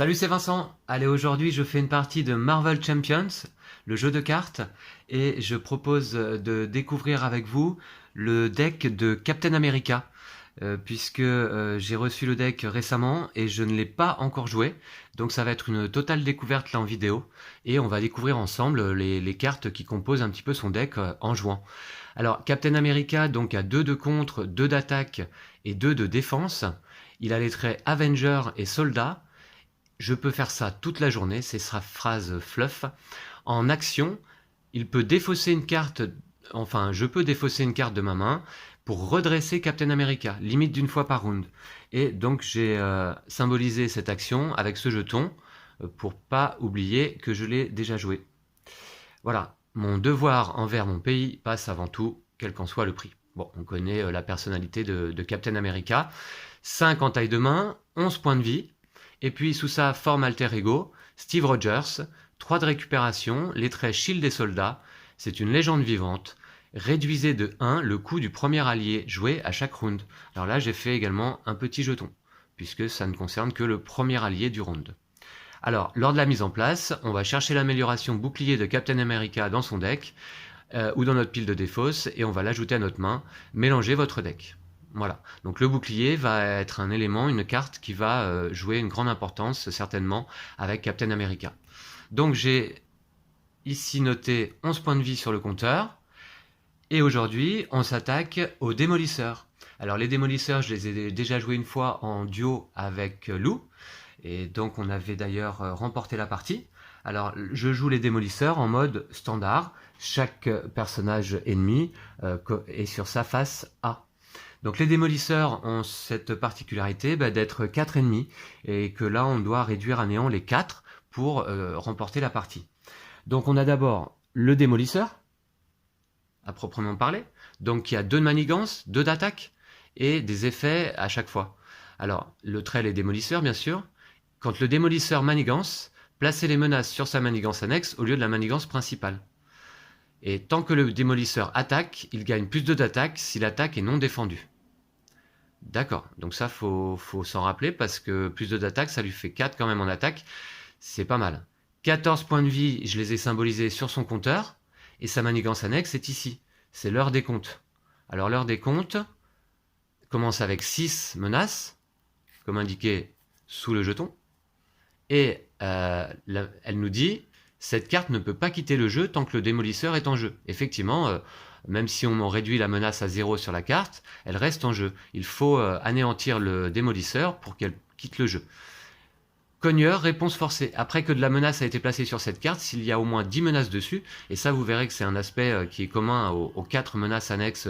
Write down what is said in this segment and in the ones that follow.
Salut, c'est Vincent. Allez, aujourd'hui, je fais une partie de Marvel Champions, le jeu de cartes, et je propose de découvrir avec vous le deck de Captain America, puisque j'ai reçu le deck récemment et je ne l'ai pas encore joué. Donc ça va être une totale découverte là en vidéo, et on va découvrir ensemble les cartes qui composent un petit peu son deck en jouant. Alors, Captain America donc a 2 de contre, 2 d'attaque et 2 de défense. Il a les traits Avenger et Soldat. Je peux faire ça toute la journée, c'est sa phrase fluff. En action, il peut défausser une carte, enfin, je peux défausser une carte de ma main pour redresser Captain America, limite d'une fois par round. Et donc j'ai symbolisé cette action avec ce jeton pour pas oublier que je l'ai déjà joué. Voilà, mon devoir envers mon pays passe avant tout, quel qu'en soit le prix. Bon, on connaît la personnalité de Captain America. 5 en taille de main, 11 points de vie. Et puis sous sa forme alter ego, Steve Rogers, 3 de récupération, les traits Shield et Soldat, c'est une légende vivante. Réduisez de 1 le coût du premier allié joué à chaque round. Alors là, j'ai fait également un petit jeton, puisque ça ne concerne que le premier allié du round. Alors, lors de la mise en place, on va chercher l'amélioration bouclier de Captain America dans son deck, ou dans notre pile de défausse, et on va l'ajouter à notre main. Mélangez votre deck. Voilà. Donc le bouclier va être un élément, une carte qui va jouer une grande importance certainement avec Captain America. Donc j'ai ici noté 11 points de vie sur le compteur. Et aujourd'hui, on s'attaque aux démolisseurs. Alors les démolisseurs, je les ai déjà joués une fois en duo avec Lou. Et donc on avait d'ailleurs remporté la partie. Alors je joue les démolisseurs en mode standard. Chaque personnage ennemi est sur sa face A. Donc les démolisseurs ont cette particularité d'être 4 ennemis et que là on doit réduire à néant les 4 pour remporter la partie. Donc on a d'abord le démolisseur, à proprement parler, donc qui a 2 de manigance, 2 d'attaque et des effets à chaque fois. Alors le trait les démolisseurs bien sûr. Quand le démolisseur manigance, placez les menaces sur sa manigance annexe au lieu de la manigance principale. Et tant que le démolisseur attaque, il gagne plus de d'attaque si l'attaque est non défendue. D'accord, donc ça faut s'en rappeler parce que plus de d'attaque, ça lui fait 4 quand même en attaque, c'est pas mal. 14 points de vie, je les ai symbolisés sur son compteur, et sa manigance annexe est ici, c'est l'heure des comptes. Alors l'heure des comptes commence avec 6 menaces, comme indiqué sous le jeton, et elle nous dit, cette carte ne peut pas quitter le jeu tant que le démolisseur est en jeu. Effectivement, même si on réduit la menace à 0 sur la carte, elle reste en jeu. Il faut anéantir le démolisseur pour qu'elle quitte le jeu. Cogneur, réponse forcée. Après que de la menace a été placée sur cette carte, s'il y a au moins 10 menaces dessus, et ça vous verrez que c'est un aspect qui est commun aux 4 menaces annexes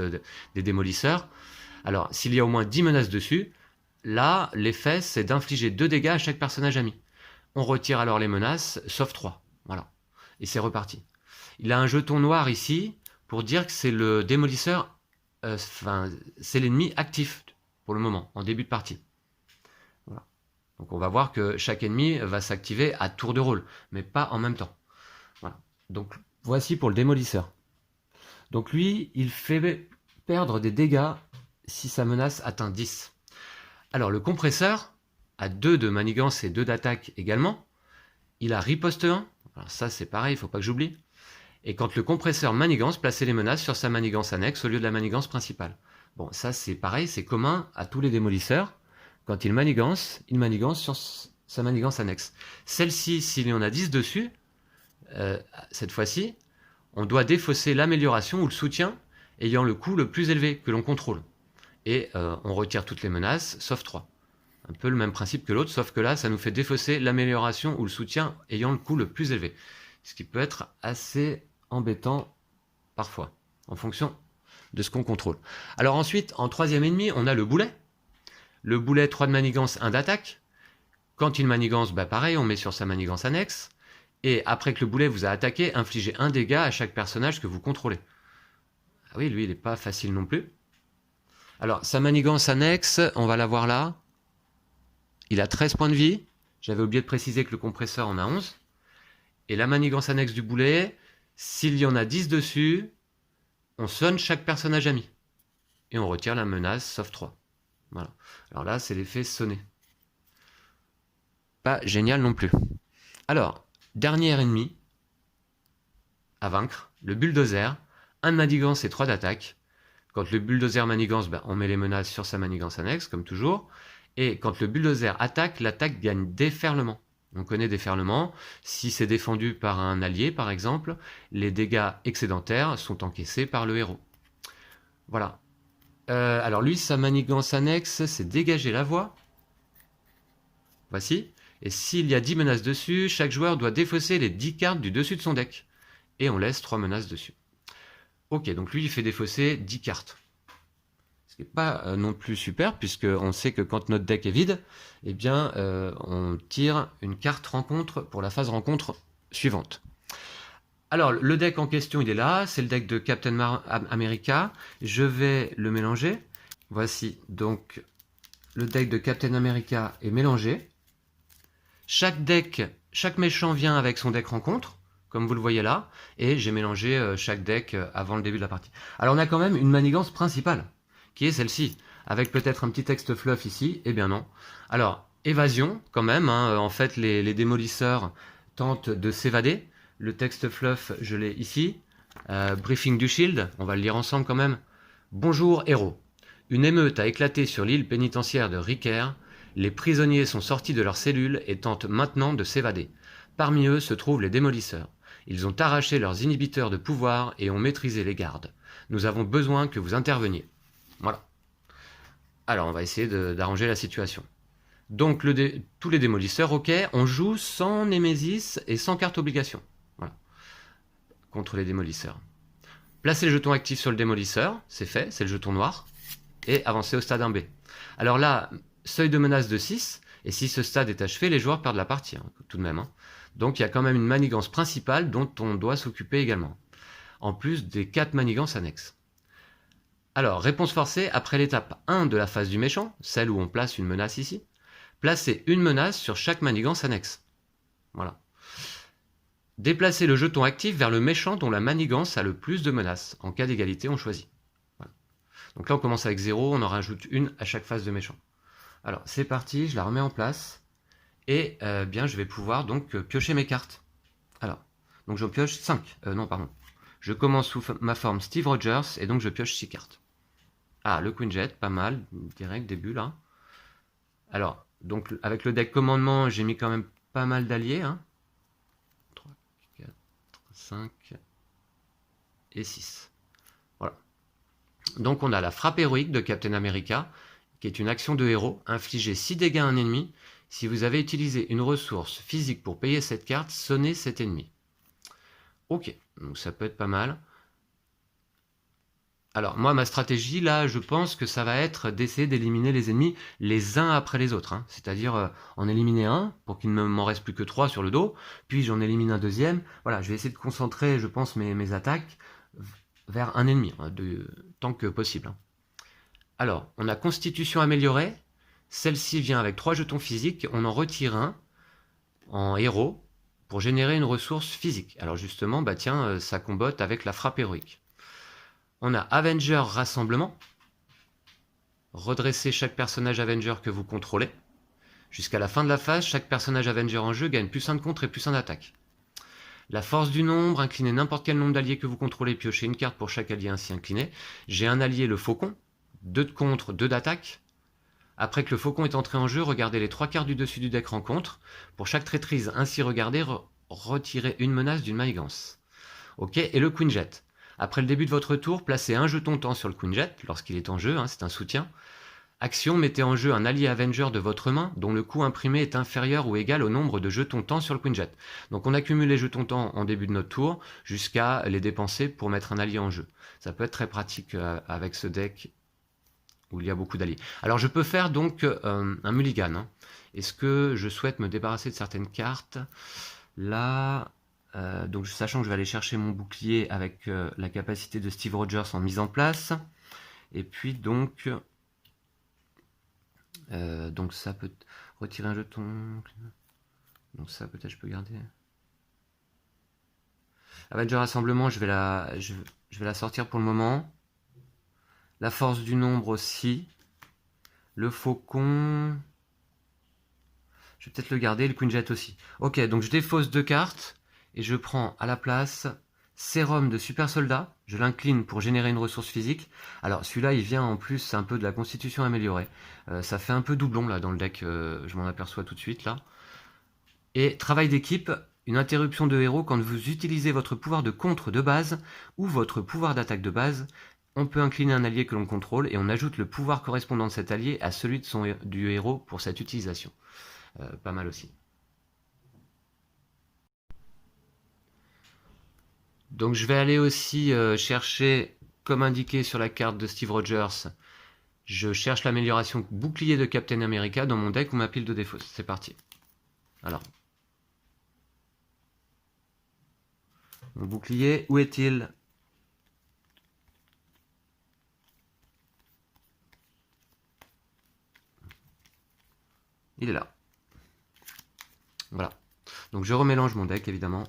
des démolisseurs. Alors, s'il y a au moins 10 menaces dessus, là, l'effet c'est d'infliger 2 dégâts à chaque personnage ami. On retire alors les menaces, sauf 3. Voilà. Et c'est reparti. Il a un jeton noir ici, pour dire que c'est le démolisseur, c'est l'ennemi actif pour le moment, en début de partie. Voilà. Donc on va voir que chaque ennemi va s'activer à tour de rôle, mais pas en même temps. Voilà. Donc voici pour le démolisseur. Donc lui, il fait perdre des dégâts si sa menace atteint 10. Alors le compresseur a 2 de manigance et 2 d'attaque également. Il a riposte 1. Alors ça c'est pareil, il ne faut pas que j'oublie. Et quand le compresseur manigance, placez les menaces sur sa manigance annexe au lieu de la manigance principale. Bon, ça c'est pareil, c'est commun à tous les démolisseurs. Quand il manigance sur sa manigance annexe. Celle-ci, s'il y en a 10 dessus, cette fois-ci, on doit défausser l'amélioration ou le soutien ayant le coût le plus élevé que l'on contrôle. Et on retire toutes les menaces, sauf 3. Un peu le même principe que l'autre, sauf que là, ça nous fait défausser l'amélioration ou le soutien ayant le coût le plus élevé. Ce qui peut être assez embêtant parfois, en fonction de ce qu'on contrôle. Alors ensuite, en troisième ennemi, on a le boulet. Le boulet, 3 de manigance, 1 d'attaque. Quand il manigance, pareil, on met sur sa manigance annexe. Et après que le boulet vous a attaqué, infligez 1 dégât à chaque personnage que vous contrôlez. Ah oui, lui, il n'est pas facile non plus. Alors, sa manigance annexe, on va la voir là. Il a 13 points de vie. J'avais oublié de préciser que le compresseur en a 11. Et la manigance annexe du boulet, s'il y en a 10 dessus, on sonne chaque personnage ami. Et on retire la menace, sauf 3. Voilà. Alors là, c'est l'effet sonné. pas génial non plus. Alors, dernier ennemi à vaincre, le bulldozer, 1 de manigance et 3 d'attaque. Quand le bulldozer manigance, on met les menaces sur sa manigance annexe, comme toujours. Et quand le bulldozer attaque, l'attaque gagne déferlement. On connaît déferlement. Si c'est défendu par un allié, par exemple, les dégâts excédentaires sont encaissés par le héros. Voilà. Alors lui, sa manigance annexe, c'est dégager la voie. Voici. Et s'il y a 10 menaces dessus, chaque joueur doit défausser les 10 cartes du dessus de son deck. Et on laisse 3 menaces dessus. Ok, donc lui, il fait défausser 10 cartes. Ce qui n'est pas non plus super, puisqu'on sait que quand notre deck est vide, eh bien, on tire une carte rencontre pour la phase rencontre suivante. Alors, le deck en question, il est là. C'est le deck de Captain America. Je vais le mélanger. Voici, donc, le deck de Captain America est mélangé. Chaque méchant vient avec son deck rencontre, comme vous le voyez là. Et j'ai mélangé chaque deck avant le début de la partie. Alors, on a quand même une manigance principale, qui est celle-ci, avec peut-être un petit texte fluff ici. Eh bien non. Alors, évasion, quand même. En fait, les démolisseurs tentent de s'évader. Le texte fluff, je l'ai ici. Briefing du Shield, on va le lire ensemble quand même. Bonjour héros. Une émeute a éclaté sur l'île pénitentiaire de Riker. Les prisonniers sont sortis de leurs cellules et tentent maintenant de s'évader. Parmi eux se trouvent les démolisseurs. Ils ont arraché leurs inhibiteurs de pouvoir et ont maîtrisé les gardes. Nous avons besoin que vous interveniez. Voilà. Alors, on va essayer d'arranger la situation. Donc, tous les démolisseurs, ok, on joue sans Némésis et sans carte obligation. Voilà. Contre les démolisseurs. Placez le jeton actif sur le démolisseur, c'est fait, c'est le jeton noir. Et avancez au stade 1B. Alors là, seuil de menace de 6, et si ce stade est achevé, les joueurs perdent la partie, tout de même. Donc, il y a quand même une manigance principale dont on doit s'occuper également. En plus des 4 manigances annexes. Alors, réponse forcée, après l'étape 1 de la phase du méchant, celle où on place une menace ici, placez une menace sur chaque manigance annexe. Voilà. Déplacez le jeton actif vers le méchant dont la manigance a le plus de menaces. En cas d'égalité, on choisit. Voilà. Donc là, on commence avec 0, on en rajoute une à chaque phase de méchant. Alors, c'est parti, je la remets en place. Et bien, je vais pouvoir donc piocher mes cartes. Alors, donc je pioche 5. Non, pardon. Je commence sous ma forme Steve Rogers, et donc je pioche 6 cartes. Ah, le Queen Jet, pas mal, direct, début là. Alors, donc avec le deck commandement, j'ai mis quand même pas mal d'alliés. 3, 4, 5 et 6. Voilà. Donc on a la frappe héroïque de Captain America, qui est une action de héros. Infligez 6 dégâts à un ennemi. Si vous avez utilisé une ressource physique pour payer cette carte, sonnez cet ennemi. Ok, donc ça peut être pas mal. Alors, moi, ma stratégie, là, je pense que ça va être d'essayer d'éliminer les ennemis les uns après les autres. C'est-à-dire en éliminer un, pour qu'il ne m'en reste plus que 3 sur le dos, puis j'en élimine un deuxième. Voilà, je vais essayer de concentrer, je pense, mes attaques vers un ennemi, tant que possible. Alors, on a Constitution améliorée. Celle-ci vient avec 3 jetons physiques. On en retire un en héros pour générer une ressource physique. Alors justement, tiens, ça combotte avec la frappe héroïque. On a Avenger Rassemblement. Redressez chaque personnage Avenger que vous contrôlez. Jusqu'à la fin de la phase, chaque personnage Avenger en jeu gagne plus 1 de contre et plus 1 d'attaque. La force du nombre, inclinez n'importe quel nombre d'alliés que vous contrôlez, piochez une carte pour chaque allié ainsi incliné. J'ai un allié, le Faucon, 2 de contre, 2 d'attaque. Après que le Faucon est entré en jeu, regardez les 3 cartes du dessus du deck rencontre. Pour chaque traîtrise ainsi regardée, retirez une menace d'une manigance. Ok, et le Queen Jet. Après le début de votre tour, placez un jeton temps sur le Queen Jet lorsqu'il est en jeu, c'est un soutien. Action, mettez en jeu un allié Avenger de votre main dont le coût imprimé est inférieur ou égal au nombre de jetons temps sur le Queen Jet. Donc on accumule les jetons temps en début de notre tour jusqu'à les dépenser pour mettre un allié en jeu. Ça peut être très pratique avec ce deck où il y a beaucoup d'alliés. Alors je peux faire donc un mulligan. Est-ce que je souhaite me débarrasser de certaines cartes? Là, donc sachant que je vais aller chercher mon bouclier avec la capacité de Steve Rogers en mise en place. Et puis donc ça peut retirer un jeton. Donc ça peut-être je peux garder. Avenger Rassemblement, je vais la sortir pour le moment. La force du nombre aussi. Le Faucon. Je vais peut-être le garder, le Queen Jet aussi. Ok, donc je défausse 2 cartes et je prends à la place Sérum de Super Soldat. Je l'incline pour générer une ressource physique. Alors celui-là, il vient en plus un peu de la constitution améliorée. Ça fait un peu doublon là dans le deck, je m'en aperçois tout de suite là. Et travail d'équipe, une interruption de héros quand vous utilisez votre pouvoir de contre de base ou votre pouvoir d'attaque de base. On peut incliner un allié que l'on contrôle et on ajoute le pouvoir correspondant de cet allié à celui du héros pour cette utilisation. Pas mal aussi. Donc je vais aller aussi chercher, comme indiqué sur la carte de Steve Rogers, je cherche l'amélioration bouclier de Captain America dans mon deck ou ma pile de défausse. C'est parti. Alors. Mon bouclier, où est-il? Il est là. Voilà. Donc je remélange mon deck évidemment.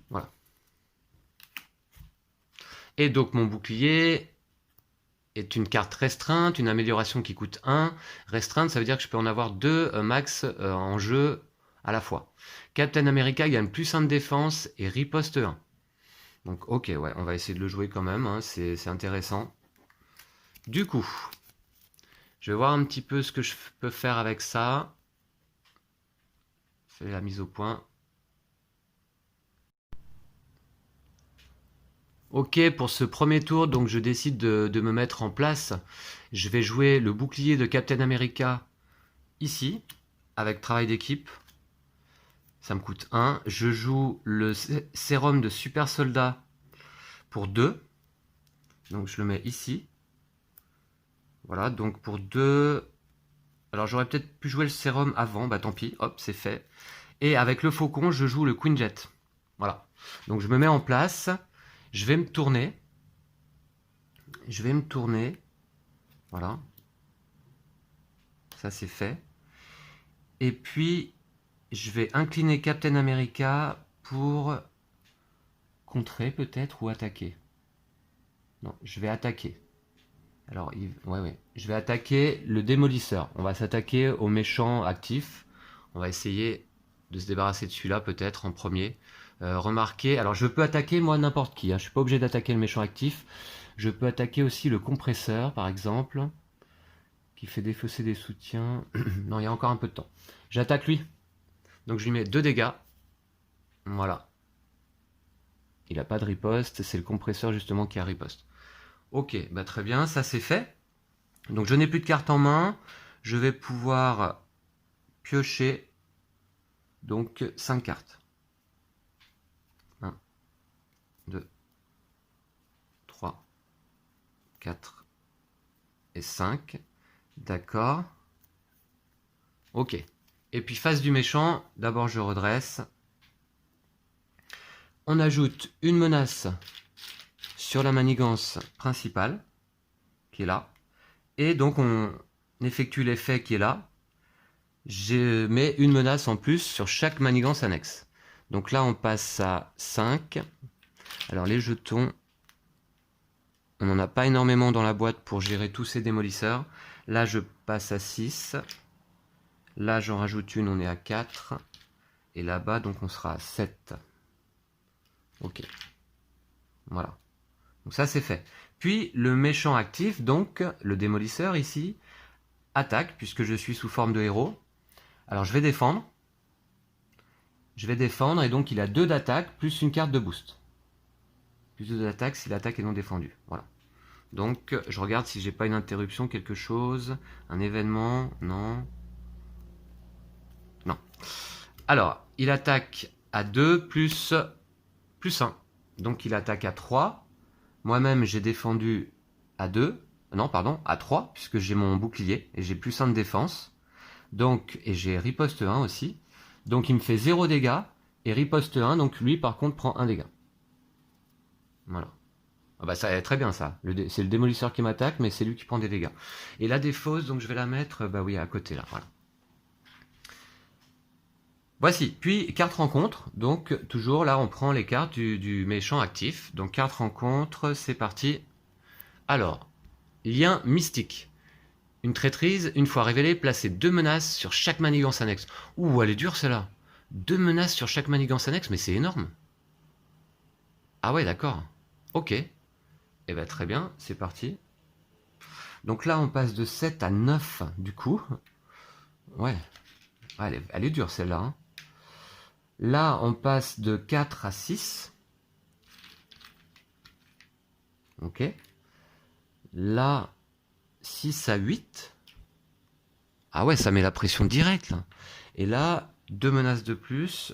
Voilà. Et donc mon bouclier est une carte restreinte, une amélioration qui coûte 1. Restreinte, ça veut dire que je peux en avoir 2 max en jeu à la fois. Captain America gagne plus 1 de défense et riposte 1. Donc ok, ouais, on va essayer de le jouer quand même, hein, c'est intéressant. Du coup, je vais voir un petit peu ce que je peux faire avec ça. C'est la mise au point. Ok, pour ce premier tour, donc je décide de me mettre en place. Je vais jouer le bouclier de Captain America ici, avec travail d'équipe. Ça me coûte 1. Je joue le sérum de Super Soldat pour 2. Donc je le mets ici. Voilà, donc pour 2... Alors j'aurais peut-être pu jouer le sérum avant, bah tant pis, hop, c'est fait. Et avec le faucon, je joue le Queen Jet. Voilà. Donc je me mets en place. Je vais me tourner. Voilà. Ça c'est fait. Et puis, je vais incliner Captain America pour contrer peut-être ou attaquer. Non, je vais attaquer. Alors, ouais. Je vais attaquer le démolisseur. On va s'attaquer au méchant actif. On va essayer de se débarrasser de celui-là peut-être en premier. Remarquez, alors je peux attaquer moi n'importe qui. Hein. Je suis pas obligé d'attaquer le méchant actif. Je peux attaquer aussi le compresseur par exemple, qui fait défausser des soutiens. Non, il y a encore un peu de temps. J'attaque lui. Donc je lui mets 2 dégâts. Voilà. Il n'a pas de riposte. C'est le compresseur justement qui a riposte. Ok, bah très bien, ça c'est fait. Donc je n'ai plus de cartes en main. Je vais pouvoir piocher donc 5 cartes. 1, 2, 3, 4 et 5. D'accord. Ok. Et puis face du méchant, d'abord je redresse. On ajoute une menace sur la manigance principale, qui est là. Et donc on effectue l'effet qui est là. Je mets une menace en plus sur chaque manigance annexe. Donc là on passe à 5. Alors les jetons, on n'en a pas énormément dans la boîte pour gérer tous ces démolisseurs. Là je passe à 6. Là j'en rajoute une, on est à 4. Et là-bas donc on sera à 7. Ok. Voilà. Donc ça c'est fait. Puis le méchant actif, donc le démolisseur ici, attaque puisque je suis sous forme de héros. Alors je vais défendre. Et donc il a 2 d'attaque plus une carte de boost. Plus 2 d'attaque si l'attaque est non défendue. Voilà. Donc je regarde si j'ai pas une interruption, quelque chose, un événement, non. Non. Alors, il attaque à 2 plus 1. Donc il attaque à 3. Moi-même j'ai défendu à 2. Non, pardon, à 3, puisque j'ai mon bouclier et j'ai plus 1 de défense. Donc, et j'ai riposte 1 aussi. Donc il me fait 0 dégâts et riposte 1. Donc lui par contre prend 1 dégât. Voilà. Ah bah ça est très bien ça. C'est le démolisseur qui m'attaque, mais c'est lui qui prend des dégâts. Et la défausse, donc je vais la mettre, bah oui, à côté là. Voilà. Voici, puis carte rencontre, donc toujours là on prend les cartes du méchant actif. Donc carte rencontre, c'est parti. Alors, lien mystique. Une traîtrise, une fois révélée, placez 2 menaces sur chaque manigance annexe. Ouh, elle est dure celle-là. 2 menaces sur chaque manigance annexe, mais c'est énorme. Ah ouais, d'accord. Ok. Eh ben très bien, c'est parti. Donc là, on passe de 7 à 9 du coup. Ouais, elle est dure celle-là. Hein. Là, on passe de 4 à 6. Ok. Là, 6 à 8. Ah ouais, ça met la pression directe là. Et là, 2 menaces de plus.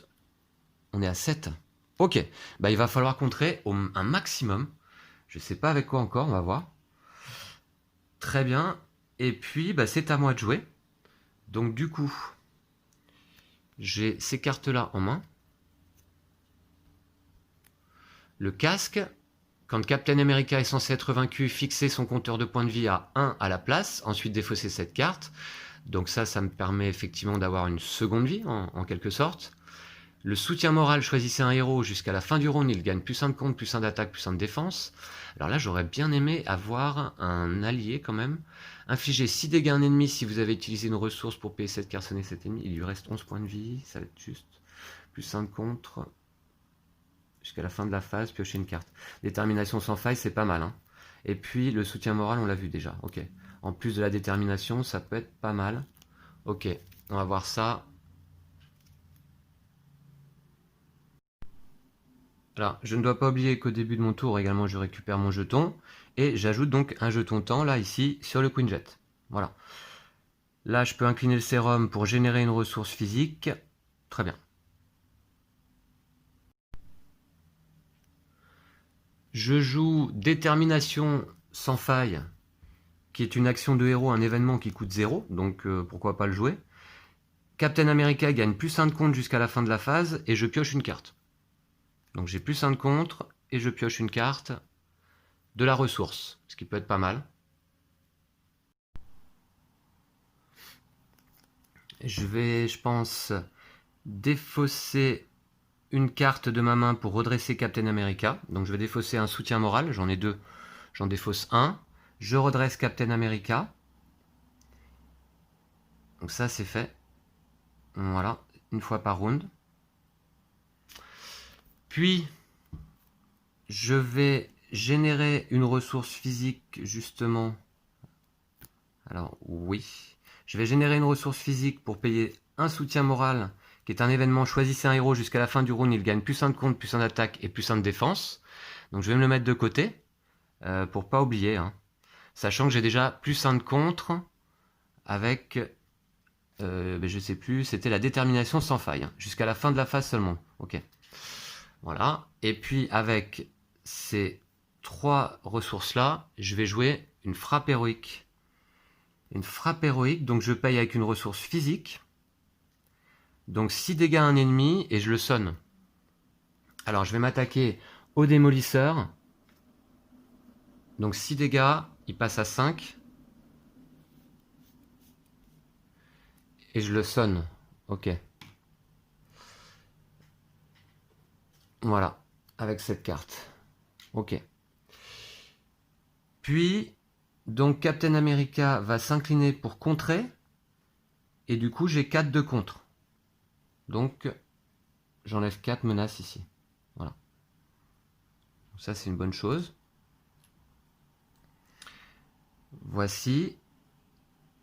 On est à 7. Ok. Bah, il va falloir contrer un maximum. Je sais pas avec quoi encore, on va voir. Très bien. Et puis, bah, c'est à moi de jouer. Donc du coup, j'ai ces cartes-là en main. Le casque, quand Captain America est censé être vaincu, fixer son compteur de points de vie à 1 à la place, ensuite défausser cette carte. Donc ça me permet effectivement d'avoir une seconde vie, en quelque sorte. Le soutien moral, choisissez un héros jusqu'à la fin du round, il gagne plus 1 de compte, plus 1 d'attaque, plus 1 de défense. Alors là, j'aurais bien aimé avoir un allié quand même. Infligez 6 dégâts à un ennemi si vous avez utilisé une ressource pour payer cette carte, sonner cet ennemi. Il lui reste 11 points de vie, ça va être juste. Plus 1 de contre. Jusqu'à la fin de la phase, piocher une carte. Détermination sans faille, c'est pas mal. Hein. Et puis le soutien moral, on l'a vu déjà. Ok. En plus de la détermination, ça peut être pas mal. Ok, on va voir ça. Alors, je ne dois pas oublier qu'au début de mon tour, également, je récupère mon jeton. Et j'ajoute donc un jeton temps, là, ici, sur le Queen Jet. Voilà. Là, je peux incliner le sérum pour générer une ressource physique. Très bien. Je joue détermination sans faille, qui est une action de héros, un événement qui coûte 0, donc pourquoi pas le jouer. Captain America gagne plus 1 de contre jusqu'à la fin de la phase, et je pioche une carte. Donc j'ai plus 1 de contre, et je pioche une carte de la ressource, ce qui peut être pas mal. Je vais, je pense, défausser une carte de ma main pour redresser Captain America. Donc je vais défausser un soutien moral, j'en ai 2, j'en défausse un. Je redresse Captain America. Donc ça c'est fait. Voilà, une fois par round. Puis, je vais générer une ressource physique, justement. Alors, oui. Je vais générer une ressource physique pour payer un soutien moral, qui est un événement. Choisissez un héros jusqu'à la fin du round. Il gagne plus 1 de compte, plus 1 d'attaque et plus 1 de défense. Donc, je vais me le mettre de côté, pour pas oublier. Hein. Sachant que j'ai déjà plus 1 de contre, avec... je sais plus, c'était la détermination sans faille. Hein, jusqu'à la fin de la phase seulement. Ok. Voilà. Et puis avec ces 3 ressources-là, je vais jouer une frappe héroïque. Une frappe héroïque, donc je paye avec une ressource physique. Donc 6 dégâts à un ennemi et je le sonne. Alors je vais m'attaquer au démolisseur. Donc 6 dégâts, il passe à 5. Et je le sonne. Ok. Voilà. Avec cette carte. Ok. Puis, donc Captain America va s'incliner pour contrer. Et du coup, j'ai 4 de contre. Donc, j'enlève 4 menaces ici. Voilà. Ça, c'est une bonne chose. Voici.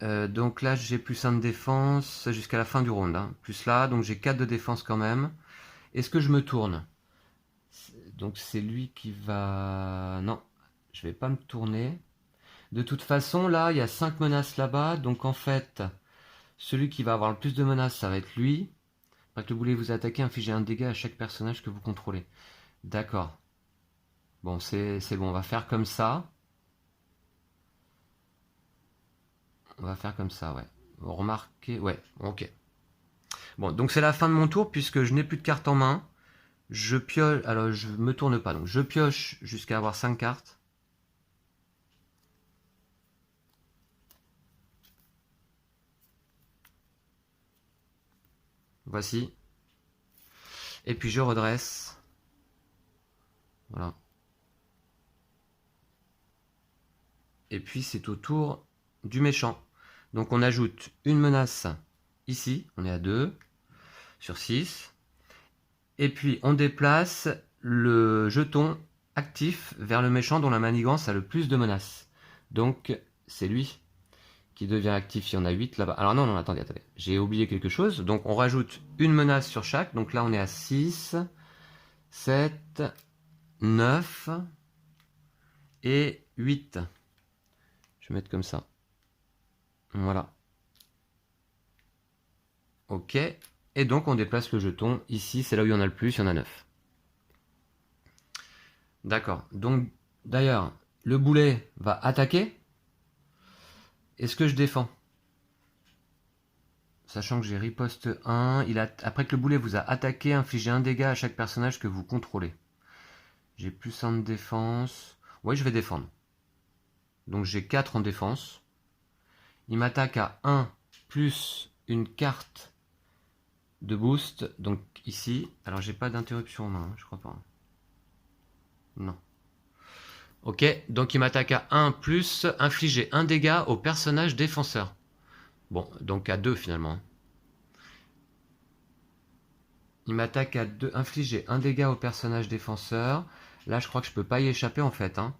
Donc là, j'ai plus 1 de défense jusqu'à la fin du round. Hein. Plus là, donc j'ai 4 de défense quand même. Est-ce que je me tourne? Donc c'est lui qui va... Non, je vais pas me tourner. De toute façon, là, il y a 5 menaces là-bas. Donc en fait, celui qui va avoir le plus de menaces, ça va être lui. Après que le boulet vous attaquez, infligez un dégât à chaque personnage que vous contrôlez. D'accord. Bon, c'est bon, on va faire comme ça. On va faire comme ça, ouais. Remarquez, ouais, ok. Bon, donc c'est la fin de mon tour puisque je n'ai plus de cartes en main. Je pioche, alors je me tourne pas, donc je pioche jusqu'à avoir 5 cartes. Voici. Et puis je redresse. Voilà. Et puis c'est au tour du méchant. Donc on ajoute une menace ici, on est à 2 sur 6. Et puis on déplace le jeton actif vers le méchant dont la manigance a le plus de menaces. Donc c'est lui qui devient actif, il y en a 8 là-bas. Alors non, attendez, j'ai oublié quelque chose. Donc on rajoute une menace sur chaque. Donc là on est à 6, 7, 9 et 8. Je vais mettre comme ça. Voilà. Ok. Et donc on déplace le jeton. Ici, c'est là où il y en a le plus, il y en a 9. D'accord. Donc, d'ailleurs, le boulet va attaquer. Est-ce que je défends? Sachant que j'ai riposte 1. Après que le boulet vous a attaqué, infligez un dégât à chaque personnage que vous contrôlez. J'ai plus 1 de défense. Oui, je vais défendre. Donc j'ai 4 en défense. Il m'attaque à 1 plus une carte de boost. Donc ici. Alors j'ai pas d'interruption en main, je crois pas. Non. Ok, donc il m'attaque à 1 plus infliger un dégât au personnage défenseur. Bon, donc à 2 finalement. Il m'attaque à 2, infliger un dégât au personnage défenseur. Là, je crois que je peux pas y échapper en fait, hein.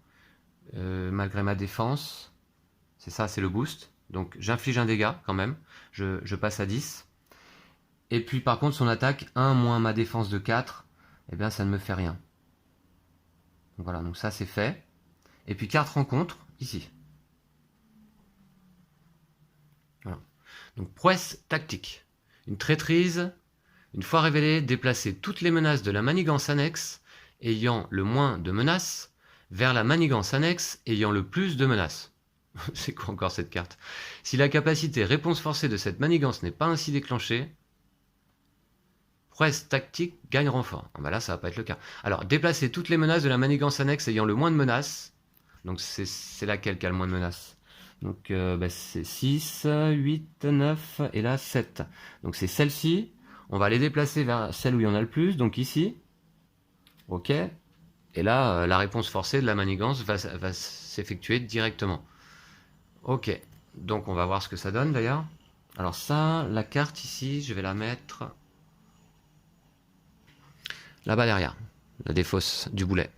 Malgré ma défense. C'est ça, c'est le boost. Donc j'inflige un dégât quand même. Je passe à 10. Et puis par contre, son attaque, 1 moins ma défense de 4, eh bien ça ne me fait rien. Donc voilà, donc ça c'est fait. Et puis carte rencontre, ici. Voilà. Donc prouesse tactique. Une traîtrise. Une fois révélée, déplacer toutes les menaces de la manigance annexe ayant le moins de menaces vers la manigance annexe ayant le plus de menaces. C'est quoi encore cette carte? Si la capacité réponse forcée de cette manigance n'est pas ainsi déclenchée, prouesse tactique gagne renfort. Ah bah là, ça va pas être le cas. Alors, déplacer toutes les menaces de la manigance annexe ayant le moins de menaces. Donc, c'est laquelle qui a le moins de menaces? Donc, c'est 6, 8, 9 et là 7. Donc, c'est celle-ci. On va les déplacer vers celle où il y en a le plus. Donc, ici. OK. Et là, la réponse forcée de la manigance va s'effectuer directement. OK. Donc, on va voir ce que ça donne d'ailleurs. Alors ça, la carte ici, je vais la mettre là-bas derrière, la défausse du boulet.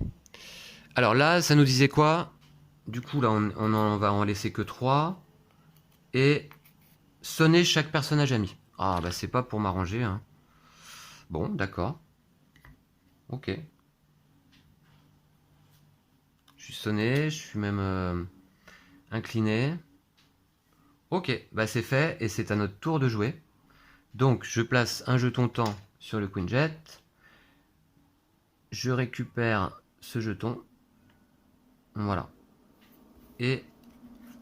Alors là, ça nous disait quoi? Du coup, là, on en va en laisser que 3. Et sonner chaque personnage ami. Ah, bah c'est pas pour m'arranger, hein. Bon, d'accord. Ok. Je suis sonné, je suis même incliné. Ok, bah c'est fait, et c'est à notre tour de jouer. Donc, je place un jeton temps sur le Queen Jet. Je récupère ce jeton. Voilà. Et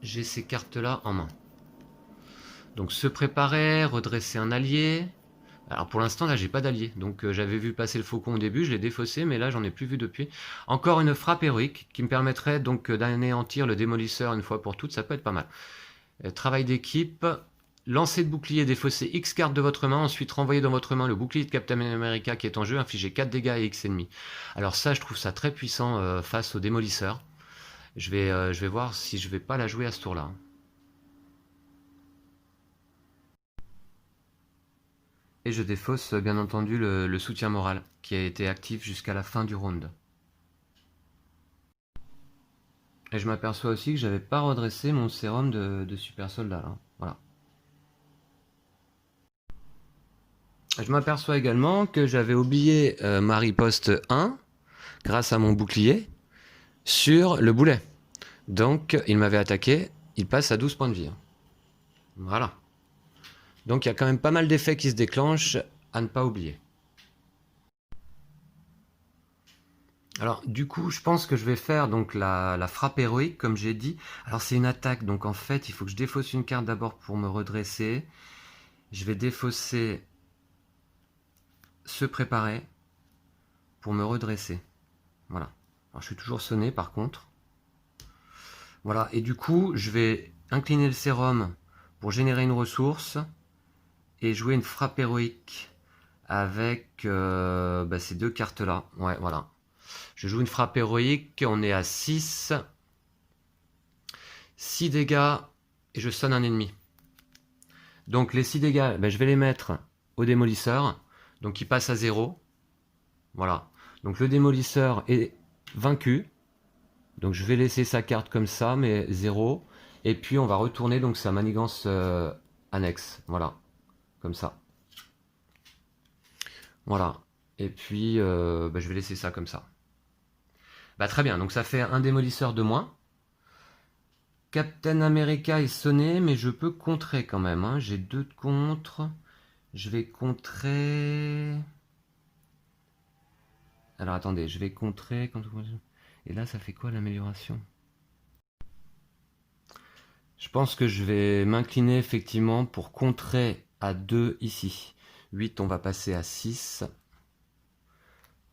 j'ai ces cartes-là en main. Donc se préparer, redresser un allié. Alors pour l'instant là j'ai pas d'allié. Donc j'avais vu passer le faucon au début, je l'ai défaussé, mais là j'en ai plus vu depuis. Encore une frappe héroïque qui me permettrait donc d'anéantir le démolisseur une fois pour toutes, ça peut être pas mal. Travail d'équipe. Lancer de bouclier, défausser X cartes de votre main, ensuite renvoyer dans votre main le bouclier de Captain America qui est en jeu, infliger 4 dégâts et X ennemis. Alors ça je trouve ça très puissant face au démolisseur. Je vais voir si je vais pas la jouer à ce tour-là. Et je défausse bien entendu le soutien moral qui a été actif jusqu'à la fin du round. Et je m'aperçois aussi que j'avais pas redressé mon sérum de super soldat là. Voilà. Je m'aperçois également que j'avais oublié ma riposte 1 grâce à mon bouclier sur le boulet. Donc il m'avait attaqué, il passe à 12 points de vie. Voilà. Donc il y a quand même pas mal d'effets qui se déclenchent à ne pas oublier. Alors du coup je pense que je vais faire donc la frappe héroïque comme j'ai dit. Alors c'est une attaque, donc en fait il faut que je défausse une carte d'abord pour me redresser. Je vais défausser se préparer pour me redresser. Voilà. Alors je suis toujours sonné par contre. Voilà, et du coup je vais incliner le sérum pour générer une ressource et jouer une frappe héroïque avec ces deux cartes-là. Ouais, voilà. Je joue une frappe héroïque, on est à 6. 6 dégâts, et je sonne un ennemi. Donc les 6 dégâts, je vais les mettre au démolisseur, donc il passe à 0. Voilà. Donc le démolisseur est vaincu. Donc je vais laisser sa carte comme ça, mais 0. Et puis on va retourner donc sa manigance annexe. Voilà. Comme ça. Voilà. Et puis je vais laisser ça comme ça. Très bien. Donc ça fait un démolisseur de moins. Captain America est sonné, mais je peux contrer quand même. Hein. J'ai 2 de contre. Je vais contrer... Alors attendez, je vais contrer... Et là, ça fait quoi l'amélioration? Je pense que je vais m'incliner effectivement pour contrer à 2 ici. 8, on va passer à 6.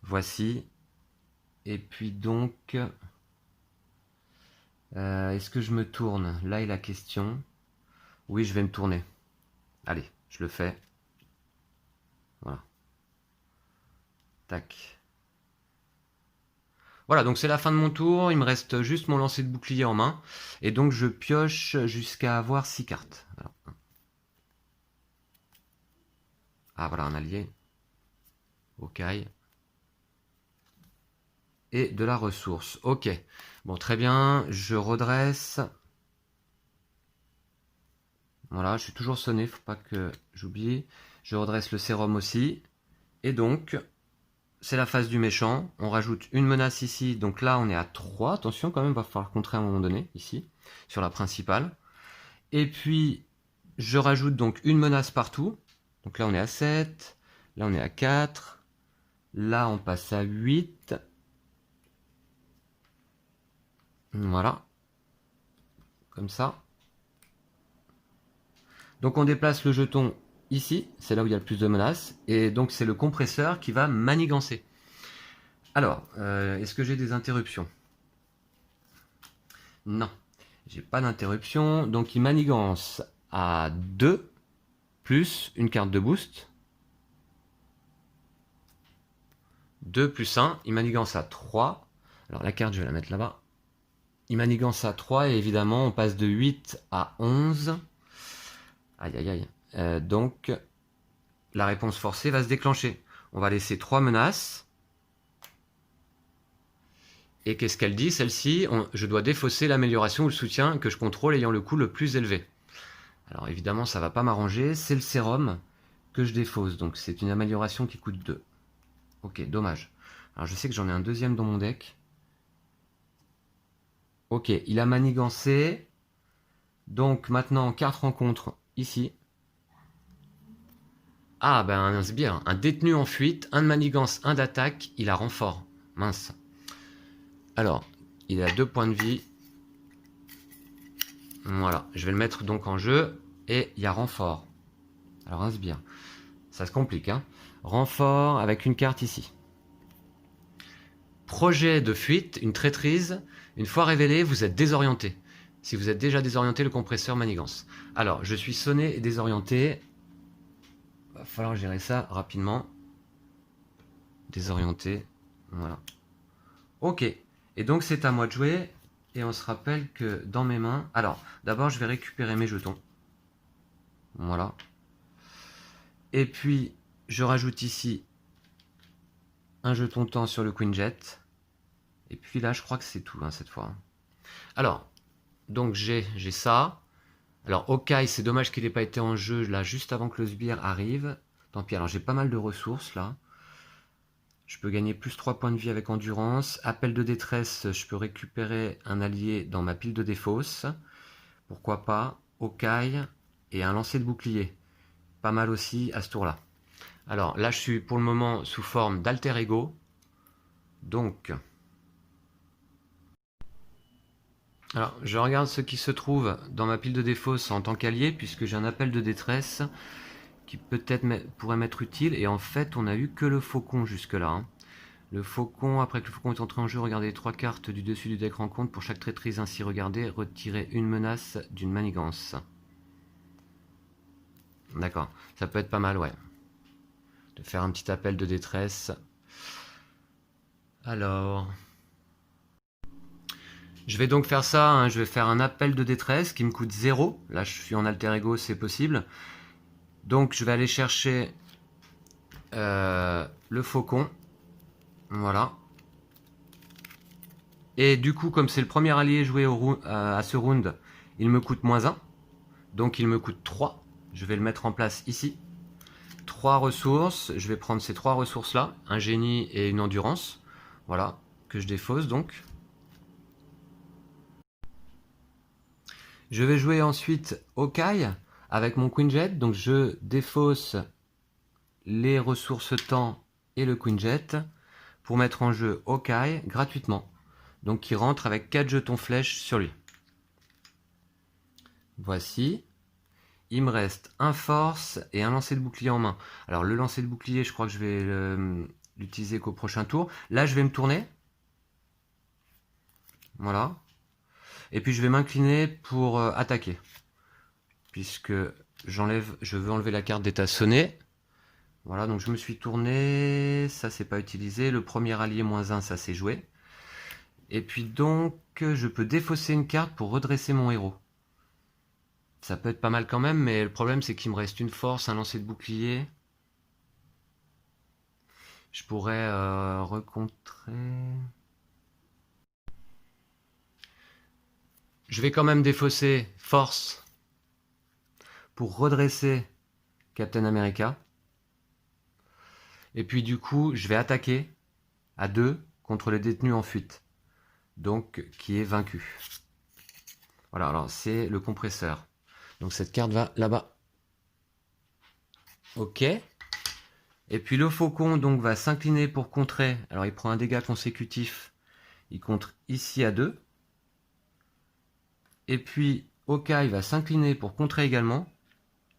Voici. Et puis donc... est-ce que je me tourne? Là est la question. Oui, je vais me tourner. Allez, je le fais. Voilà. Tac. Voilà, donc c'est la fin de mon tour. Il me reste juste mon lancer de bouclier en main. Et donc je pioche jusqu'à avoir 6 cartes. Alors. Ah voilà, un allié. Hawkeye. Et de la ressource. Ok. Bon, très bien. Je redresse. Voilà, je suis toujours sonné. Faut pas que j'oublie. Je redresse le sérum aussi. Et donc, c'est la phase du méchant. On rajoute une menace ici. Donc là, on est à 3. Attention, quand même, va falloir contrer à un moment donné, ici, sur la principale. Et puis, je rajoute donc une menace partout. Donc là, on est à 7. Là, on est à 4. Là, on passe à 8. Voilà. Comme ça. Donc, on déplace le jeton ici. C'est là où il y a le plus de menaces. Et donc, c'est le compresseur qui va manigancer. Alors, est-ce que j'ai des interruptions? Non. J'ai pas d'interruption. Donc, il manigance à 2 plus une carte de boost. 2 plus 1. Il manigance à 3. Alors, la carte, je vais la mettre là-bas. Il manigance à 3 et évidemment, on passe de 8 à 11. Aïe, aïe, aïe. Donc, la réponse forcée va se déclencher. On va laisser 3 menaces. Et qu'est-ce qu'elle dit, celle-ci? Je dois défausser l'amélioration ou le soutien que je contrôle ayant le coût le plus élevé. Alors évidemment, ça va pas m'arranger. C'est le sérum que je défausse. Donc c'est une amélioration qui coûte 2. Ok, dommage. Alors je sais que j'en ai un deuxième dans mon deck. Ok, il a manigancé. Donc maintenant, carte rencontre ici. Ah ben un sbire, un détenu en fuite, un de manigance, un d'attaque, il a renfort. Mince. Alors, il a 2 points de vie. Voilà, je vais le mettre donc en jeu. Et il y a renfort. Alors un sbire. Ça se complique, hein. Renfort avec une carte ici. Projet de fuite, une traîtrise. Une fois révélé, vous êtes désorienté. Si vous êtes déjà désorienté, le compresseur manigance. Alors, je suis sonné et désorienté. Va falloir gérer ça rapidement. Désorienté. Voilà. Ok. Et donc, c'est à moi de jouer. Et on se rappelle que dans mes mains... Alors, d'abord, je vais récupérer mes jetons. Voilà. Et puis, je rajoute ici un jeton de temps sur le Queen Jet. Et puis là, je crois que c'est tout, hein, cette fois. Alors, donc j'ai ça. Alors, Hawkeye, c'est dommage qu'il n'ait pas été en jeu là juste avant que le sbire arrive. Tant pis, alors j'ai pas mal de ressources là. Je peux gagner plus 3 points de vie avec endurance. Appel de détresse, je peux récupérer un allié dans ma pile de défausse. Pourquoi pas. Hawkeye et un lancer de bouclier. Pas mal aussi à ce tour-là. Alors là, je suis pour le moment sous forme d'alter ego. Donc, alors je regarde ce qui se trouve dans ma pile de défausse en tant qu'allié, puisque j'ai un appel de détresse qui peut-être pourrait m'être utile. Et en fait, on n'a eu que le faucon jusque-là. Hein. Le faucon, après que le faucon est entré en jeu, regardez les 3 cartes du dessus du deck rencontre. Pour chaque traîtrise ainsi regardée, retirez une menace d'une manigance. D'accord, ça peut être pas mal, ouais. de faire un petit appel de détresse. Alors, je vais donc faire ça, hein, je vais faire un appel de détresse qui me coûte 0. Là, je suis en alter ego, c'est possible. Donc, je vais aller chercher le faucon. Voilà. Et du coup, comme c'est le premier allié joué à ce round, il me coûte -1. Donc, il me coûte 3. Je vais le mettre en place ici. 3 ressources. Je vais prendre ces 3 ressources-là. Un génie et une endurance. Voilà. Que je défausse donc. Je vais jouer ensuite Hawkeye avec mon Queen Jet. Donc, je défausse les ressources temps et le Queen Jet pour mettre en jeu Hawkeye gratuitement. Donc, qui rentre avec 4 jetons flèches sur lui. Voici. Il me reste un force et un lancer de bouclier en main. Alors, le lancer de bouclier, je crois que je vais l'utiliser qu'au prochain tour. Là, je vais me tourner. Voilà. Et puis, je vais m'incliner pour attaquer. Puisque je veux enlever la carte d'état sonné. Voilà, donc je me suis tourné. Ça, c'est pas utilisé. Le premier allié -1, ça c'est joué. Et puis donc, je peux défausser une carte pour redresser mon héros. Ça peut être pas mal quand même, mais le problème c'est qu'il me reste une force, un lancer de bouclier. Je pourrais recontrer... Je vais quand même défausser force pour redresser Captain America. Et puis du coup, je vais attaquer à 2 contre le détenu en fuite. Donc, qui est vaincu. Voilà, alors c'est le compresseur. Donc cette carte va là-bas. Ok. Et puis le faucon donc va s'incliner pour contrer. Alors il prend un dégât consécutif. Il contre ici à 2. Et puis Hawkeye va s'incliner pour contrer également.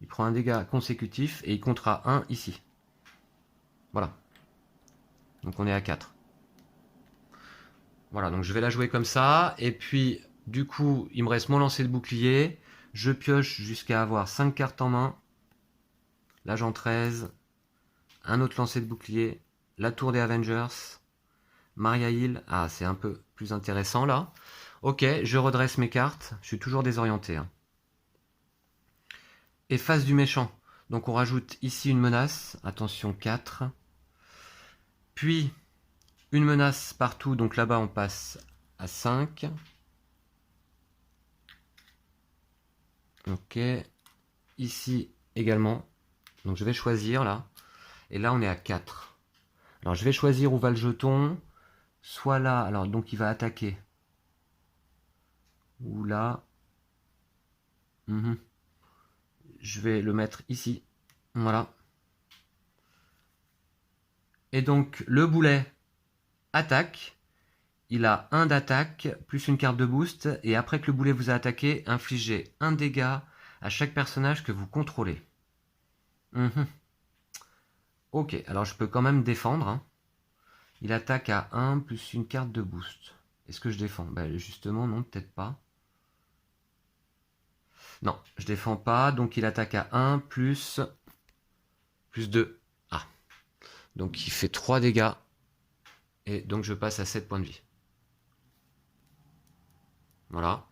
Il prend un dégât consécutif et il comptera 1 ici. Voilà. Donc on est à 4. Voilà, donc je vais la jouer comme ça. Et puis du coup, il me reste mon lancer de bouclier. Je pioche jusqu'à avoir 5 cartes en main. L'agent 13. Un autre lancer de bouclier. La tour des Avengers. Maria Hill. Ah, c'est un peu plus intéressant là. Ok, je redresse mes cartes. Je suis toujours désorienté. Hein. Et face du méchant. Donc on rajoute ici une menace. Attention, 4. Puis une menace partout. Donc là-bas, on passe à 5. Ok. Ici également. Donc je vais choisir là. Et là, on est à 4. Alors je vais choisir où va le jeton. Soit là. Alors donc il va attaquer. Ou là. Je vais le mettre ici. Voilà. Et donc le boulet attaque. Il a 1 d'attaque, plus une carte de boost. Et après que le boulet vous a attaqué, infligez 1 dégât à chaque personnage que vous contrôlez. Ok, alors je peux quand même défendre. Hein. Il attaque à 1 plus une carte de boost. Est-ce que je défends? Justement, non, peut-être pas. Non, je défends pas. Donc il attaque à 1 plus 2. Ah. Donc il fait 3 dégâts. Et donc je passe à 7 points de vie. Voilà.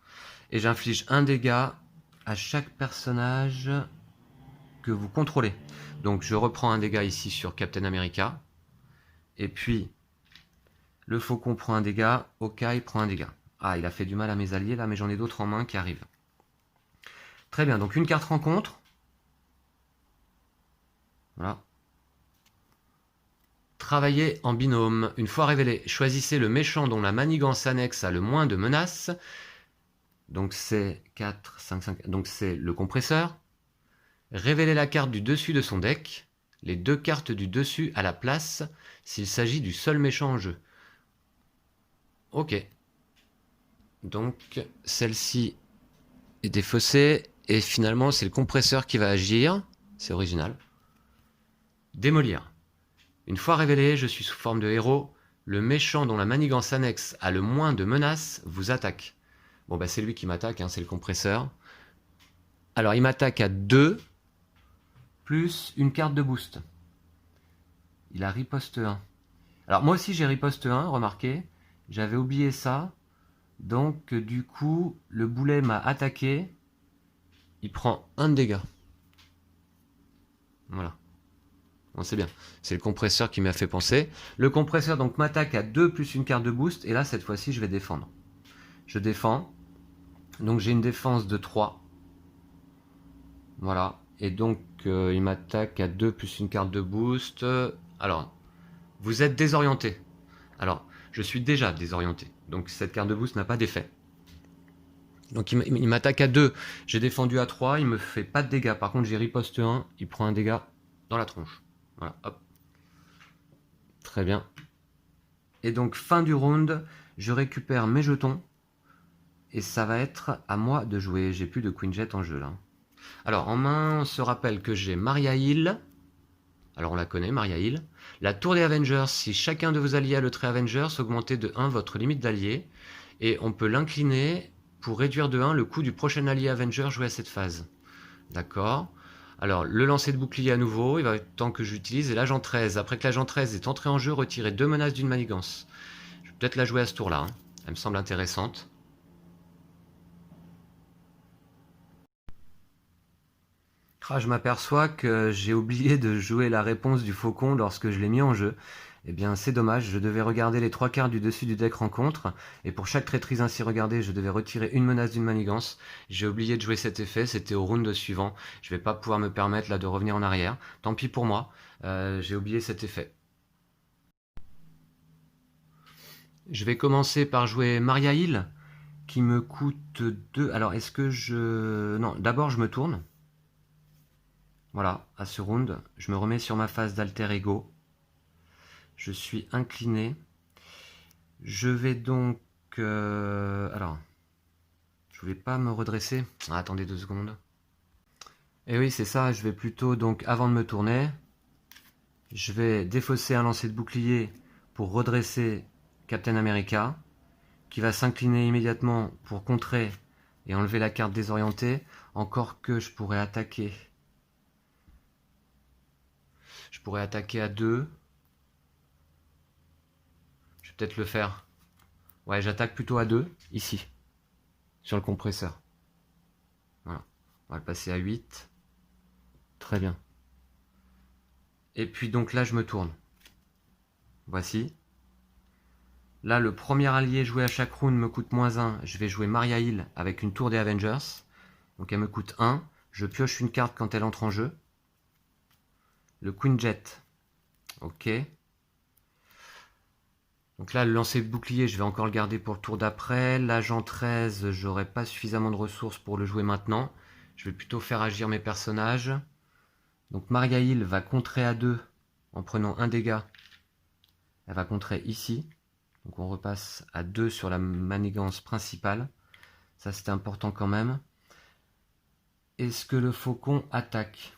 Et j'inflige 1 dégât à chaque personnage que vous contrôlez. Donc je reprends un dégât ici sur Captain America. Et puis le faucon prend un dégât. Hawkeye prend un dégât. Ah, il a fait du mal à mes alliés là, mais j'en ai d'autres en main qui arrivent. Très bien, donc une carte rencontre. Voilà. Travailler en binôme. Une fois révélé, choisissez le méchant dont la manigance annexe a le moins de menaces. Donc c'est 4, 5, 5. Donc c'est le compresseur. Révélez la carte du dessus de son deck. Les 2 cartes du dessus à la place s'il s'agit du seul méchant en jeu. Ok. Donc celle-ci est défaussée. Et finalement c'est le compresseur qui va agir. C'est original. Démolir. Une fois révélé, je suis sous forme de héros. Le méchant dont la manigance annexe a le moins de menaces vous attaque. Bon, c'est lui qui m'attaque, hein, c'est le compresseur. Alors, il m'attaque à 2, plus une carte de boost. il a riposte 1. Alors moi aussi j'ai riposte 1, remarquez. J'avais oublié ça. Donc du coup, le boulet m'a attaqué. Il prend 1 de dégâts. Voilà. Bon, c'est bien. C'est le compresseur qui m'a fait penser. Le compresseur donc m'attaque à 2 plus une carte de boost. Et là, cette fois-ci, je vais défendre. Je défends. Donc j'ai une défense de 3. Voilà. Et donc il m'attaque à 2 plus une carte de boost. Alors, vous êtes désorienté. Alors, je suis déjà désorienté. Donc cette carte de boost n'a pas d'effet. Donc il m'attaque à 2. J'ai défendu à 3. Il me fait pas de dégâts. Par contre, j'ai riposte 1. Il prend un dégât dans la tronche. Voilà, hop. Très bien. Et donc, fin du round, je récupère mes jetons. Et ça va être à moi de jouer. J'ai plus de Queen Jet en jeu là. Alors, en main, on se rappelle que j'ai Maria Hill. Alors, on la connaît, Maria Hill. La tour des Avengers. Si chacun de vos alliés a le trait Avengers, augmentez de 1 votre limite d'alliés. Et on peut l'incliner pour réduire de 1 le coût du prochain allié Avenger joué à cette phase. D'accord. Alors, le lancer de bouclier à nouveau, il va être temps que j'utilise. Et l'agent 13. Après que l'agent 13 est entré en jeu, retirez 2 menaces d'une manigance. Je vais peut-être la jouer à ce tour-là. Hein. Elle me semble intéressante. Ah, je m'aperçois que j'ai oublié de jouer la réponse du faucon lorsque je l'ai mis en jeu. Eh bien, c'est dommage, je devais regarder les 3 cartes du dessus du deck rencontre, et pour chaque traîtrise ainsi regardée, je devais retirer une menace d'une manigance. J'ai oublié de jouer cet effet, c'était au round suivant. Je vais pas pouvoir me permettre là de revenir en arrière. Tant pis pour moi, j'ai oublié cet effet. Je vais commencer par jouer Maria Hill, qui me coûte 2. Alors, est-ce que je... Non, d'abord je me tourne. Voilà, à ce round, je me remets sur ma phase d'alter ego. Je suis incliné. Je vais donc... alors, je voulais pas me redresser. Ah, attendez 2 secondes. Et oui, c'est ça, je vais plutôt, donc, avant de me tourner, je vais défausser un lancer de bouclier pour redresser Captain America, qui va s'incliner immédiatement pour contrer et enlever la carte désorientée. Encore que je pourrais attaquer. Je pourrais attaquer à 2. Je vais peut-être le faire. Ouais, j'attaque plutôt à 2, ici, sur le compresseur. Voilà, on va le passer à 8. Très bien. Et puis donc là, je me tourne. Voici. Là, le premier allié joué à chaque round me coûte -1. Je vais jouer Maria Hill avec une tour des Avengers. Donc elle me coûte 1. Je pioche une carte quand elle entre en jeu. Le Queen Jet. Ok. Donc là, le lancer de bouclier, je vais encore le garder pour le tour d'après. L'agent 13, j'aurai pas suffisamment de ressources pour le jouer maintenant. Je vais plutôt faire agir mes personnages. Donc Maria Hill va contrer à 2 en prenant un dégât. Elle va contrer ici. Donc on repasse à 2 sur la manigance principale. Ça c'est important quand même. Est-ce que le faucon attaque?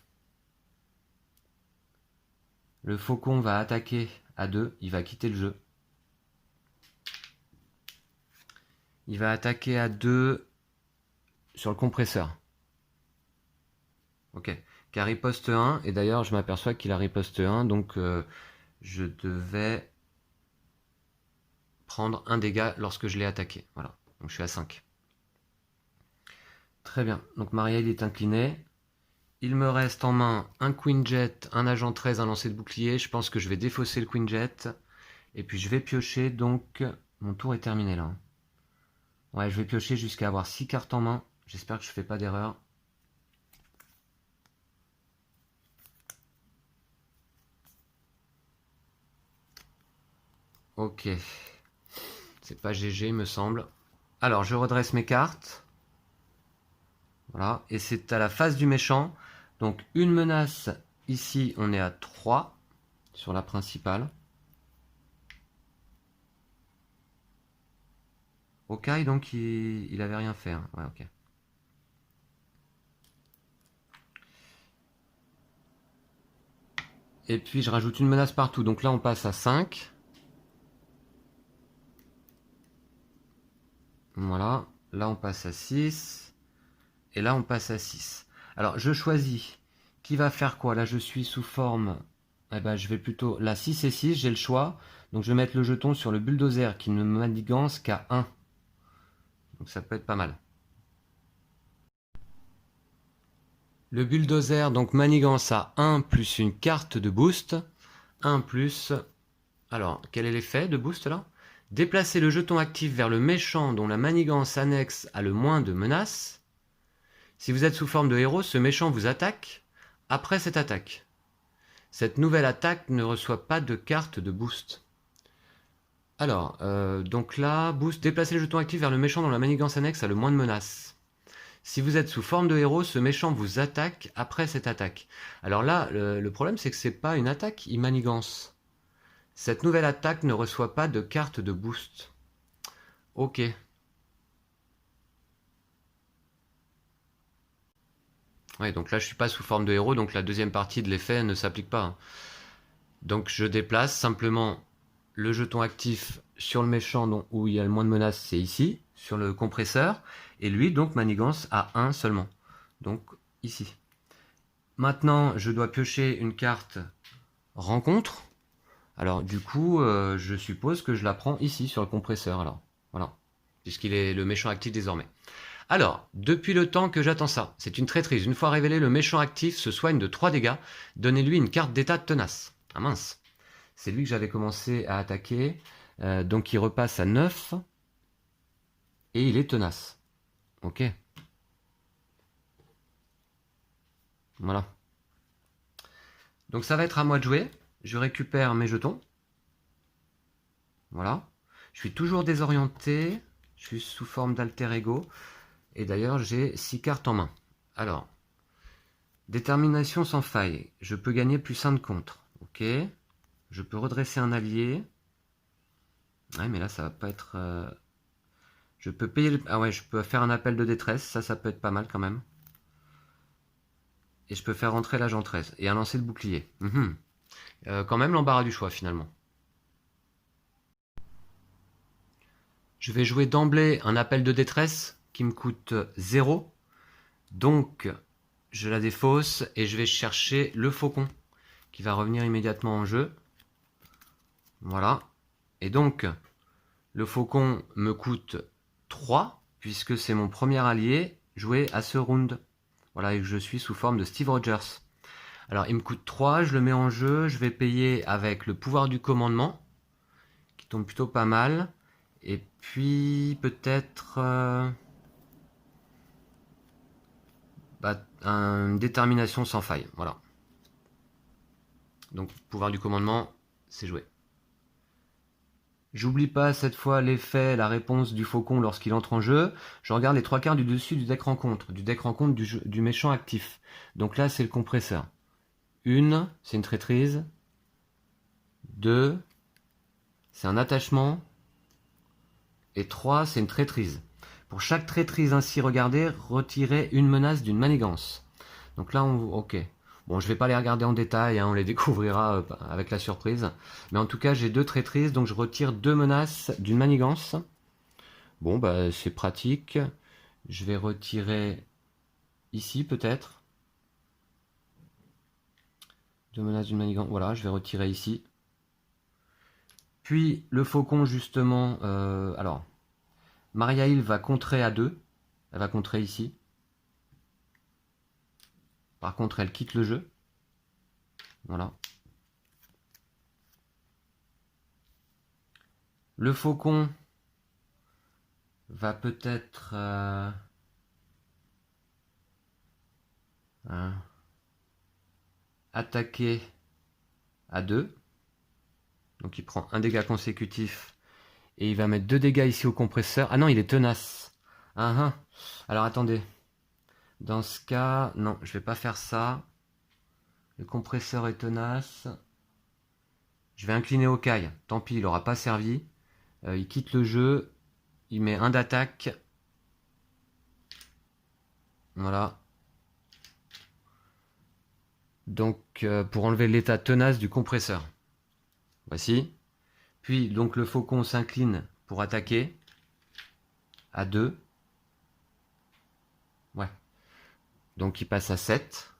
Le faucon va attaquer à 2. Il va quitter le jeu. Il va attaquer à 2 sur le compresseur. Ok. Qui a riposte 1. Et d'ailleurs, je m'aperçois qu'il a riposte 1. Donc, je devais prendre un dégât lorsque je l'ai attaqué. Voilà. Donc, je suis à 5. Très bien. Donc, Marielle est inclinée. Il me reste en main un Queen Jet, un agent 13, un lancer de bouclier. Je pense que je vais défausser le Queen Jet. Et puis, je vais piocher. Donc, mon tour est terminé là. Ouais, je vais piocher jusqu'à avoir 6 cartes en main. J'espère que je ne fais pas d'erreur. Ok. C'est pas GG, me semble. Alors, je redresse mes cartes. Voilà. Et c'est à la face du méchant. Donc, une menace. Ici, on est à 3 sur la principale. Ok, donc il avait rien fait. Hein. Ouais, ok. Et puis, je rajoute une menace partout. Donc là, on passe à 5. Voilà. Là, on passe à 6. Et là, on passe à 6. Alors, je choisis qui va faire quoi. Là, je suis sous forme eh ben, je vais plutôt... Là, 6 et 6, j'ai le choix. Donc je vais mettre le jeton sur le bulldozer qui ne manigance qu'à 1. Donc ça peut être pas mal. Le bulldozer donc manigance à 1 plus une carte de boost. 1 plus... Alors, quel est l'effet de boost là? Déplacer le jeton actif vers le méchant dont la manigance annexe a le moins de menaces. Si vous êtes sous forme de héros, ce méchant vous attaque après cette attaque. Cette nouvelle attaque ne reçoit pas de carte de boost. Alors, donc là, boost, déplacer le jeton actif vers le méchant dont la manigance annexe a le moins de menaces. Si vous êtes sous forme de héros, ce méchant vous attaque après cette attaque. Alors là, le problème c'est que c'est pas une attaque, il manigance. Cette nouvelle attaque ne reçoit pas de carte de boost. Ok. Ouais, donc là je suis pas sous forme de héros, donc la deuxième partie de l'effet ne s'applique pas, hein. Donc je déplace simplement le jeton actif sur le méchant où il y a le moins de menaces, c'est ici, sur le compresseur. Et lui, donc, manigance à 1 seulement. Donc, ici. Maintenant, je dois piocher une carte rencontre. Alors, du coup, je suppose que je la prends ici, sur le compresseur. Alors, voilà. Puisqu'il est le méchant actif désormais. Alors, depuis le temps que j'attends ça, c'est une traîtrise. Une fois révélé, le méchant actif se soigne de 3 dégâts. Donnez-lui une carte d'état tenace. Ah mince. C'est lui que j'avais commencé à attaquer. Donc il repasse à 9. Et il est tenace. Ok. Voilà. Donc ça va être à moi de jouer. Je récupère mes jetons. Voilà. Je suis toujours désorienté. Je suis sous forme d'alter ego. Et d'ailleurs, j'ai 6 cartes en main. Alors. Détermination sans faille. Je peux gagner plus 1 de contre. Ok. Je peux redresser un allié. Ouais, mais là, ça va pas être... Je peux payer... Ah ouais, je peux faire un appel de détresse. Ça peut être pas mal quand même. Et je peux faire rentrer l'agent 13. Et un lancer de bouclier. Quand même l'embarras du choix, finalement. Je vais jouer d'emblée un appel de détresse qui me coûte 0. Donc, je la défausse et je vais chercher le faucon qui va revenir immédiatement en jeu. Voilà. Et donc, le faucon me coûte 3 puisque c'est mon premier allié joué à ce round. Voilà, et que je suis sous forme de Steve Rogers. Alors, il me coûte 3, je le mets en jeu, je vais payer avec le pouvoir du commandement, qui tombe plutôt pas mal. Et puis, peut-être... une détermination sans faille, voilà. Donc, pouvoir du commandement, c'est joué. J'oublie pas cette fois l'effet, la réponse du faucon lorsqu'il entre en jeu. Je regarde les 3 cartes du dessus du deck rencontre du méchant actif. Donc là, c'est le compresseur. 1, c'est une traîtrise. 2, c'est un attachement. Et 3, c'est une traîtrise. Pour chaque traîtrise ainsi regardée, retirez une menace d'une manigance. Donc là, ok. Bon, je vais pas les regarder en détail, hein, on les découvrira avec la surprise. Mais en tout cas, j'ai 2 traîtrises, donc je retire 2 menaces d'une manigance. Bon, bah c'est pratique. Je vais retirer ici peut-être. 2 menaces d'une manigance. Voilà, je vais retirer ici. Puis le faucon, justement. Alors, Maria Hill va contrer à 2. Elle va contrer ici. Par contre, elle quitte le jeu. Voilà. Le faucon va peut-être... attaquer à 2. Donc il prend un dégât consécutif. Et il va mettre 2 dégâts ici au compresseur. Ah non, il est tenace. Alors attendez. Dans ce cas, non, je vais pas faire ça. Le compresseur est tenace. Je vais incliner au caille. Tant pis, il n'aura pas servi. Il quitte le jeu. Il met 1 d'attaque. Voilà. Donc, pour enlever l'état tenace du compresseur. Voici. Puis, donc, le faucon s'incline pour attaquer. À 2. Ouais. Donc, il passe à 7.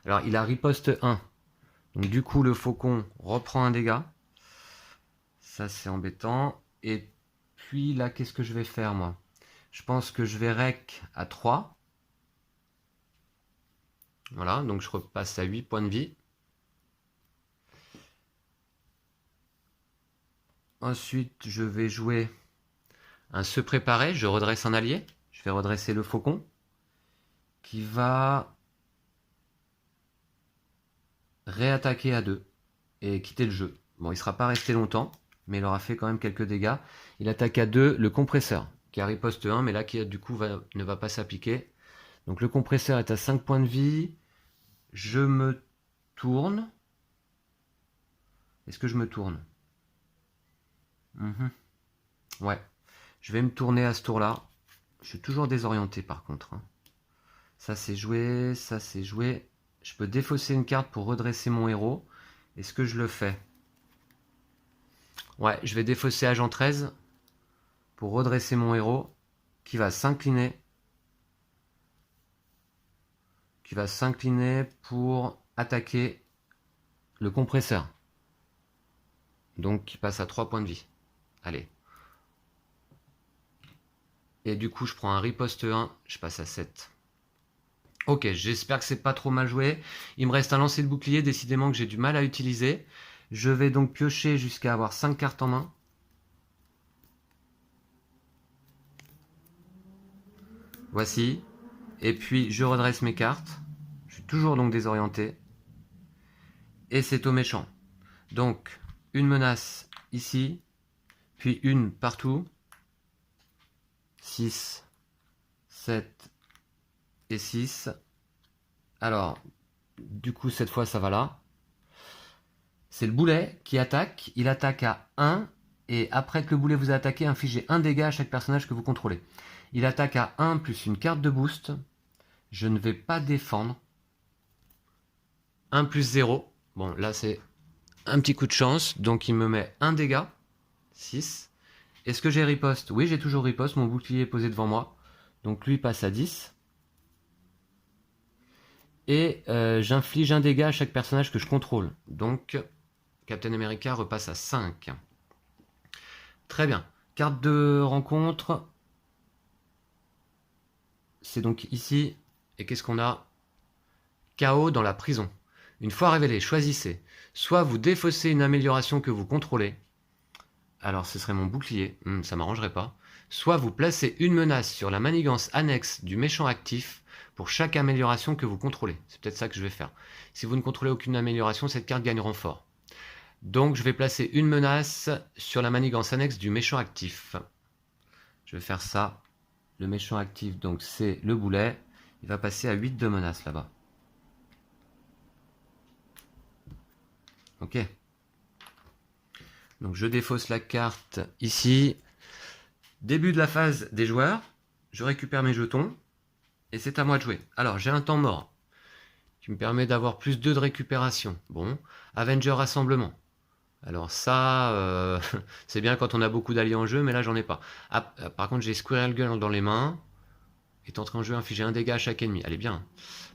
Alors, il a riposte 1. Donc du coup, le faucon reprend un dégât. Ça, c'est embêtant. Et puis là, qu'est-ce que je vais faire, moi? Je pense que je vais rec à 3. Voilà, donc je repasse à 8 points de vie. Ensuite, je vais jouer un se préparer. Je redresse un allié. Je vais redresser le faucon qui va réattaquer à 2 et quitter le jeu. Bon, il ne sera pas resté longtemps, mais il aura fait quand même quelques dégâts. Il attaque à 2 le compresseur, qui a riposte 1, mais là qui du coup ne va pas s'appliquer. Donc le compresseur est à 5 points de vie. Je me tourne. Est-ce que je me tourne? Ouais. Je vais me tourner à ce tour-là. Je suis toujours désorienté par contre. Ça c'est joué, ça c'est joué. Je peux défausser une carte pour redresser mon héros. Est-ce que je le fais? Ouais, je vais défausser agent 13 pour redresser mon héros qui va s'incliner. Qui va s'incliner pour attaquer le compresseur. Donc qui passe à 3 points de vie. Allez. Et du coup, je prends un riposte 1, je passe à 7. Ok, j'espère que c'est pas trop mal joué. Il me reste un lancer de bouclier, décidément que j'ai du mal à utiliser. Je vais donc piocher jusqu'à avoir 5 cartes en main. Voici. Et puis, je redresse mes cartes. Je suis toujours donc désorienté. Et c'est au méchant. Donc, une menace ici, puis une partout. 6, 7 et 6. Alors, du coup, cette fois, ça va là. C'est le boulet qui attaque. Il attaque à 1. Et après que le boulet vous a attaqué, infligez un dégât à chaque personnage que vous contrôlez. Il attaque à 1 plus une carte de boost. Je ne vais pas défendre. 1 plus 0. Bon, là, c'est un petit coup de chance. Donc, il me met un dégât. 6. Est-ce que j'ai riposte? Oui, j'ai toujours riposte. Mon bouclier est posé devant moi. Donc, lui passe à 10. Et j'inflige un dégât à chaque personnage que je contrôle. Donc, Captain America repasse à 5. Très bien. Carte de rencontre. C'est donc ici. Et qu'est-ce qu'on a? Chaos dans la prison. Une fois révélé, choisissez. Soit vous défaussez une amélioration que vous contrôlez. Alors ce serait mon bouclier. Ça m'arrangerait pas. Soit vous placez une menace sur la manigance annexe du méchant actif pour chaque amélioration que vous contrôlez. C'est peut-être ça que je vais faire. Si vous ne contrôlez aucune amélioration, cette carte gagne renfort. Donc je vais placer une menace sur la manigance annexe du méchant actif. Je vais faire ça. Le méchant actif, donc c'est le boulet. Il va passer à 8 de menace là-bas. Ok. Donc je défausse la carte ici. Début de la phase des joueurs. Je récupère mes jetons. Et c'est à moi de jouer. Alors j'ai un temps mort qui me permet d'avoir plus 2 de récupération. Bon. Avenger Rassemblement. Alors ça, c'est bien quand on a beaucoup d'alliés en jeu, mais là j'en ai pas. Ah, par contre j'ai Squirrel Girl dans les mains. Est entré en jeu, infliger un dégât à chaque ennemi. Elle est bien.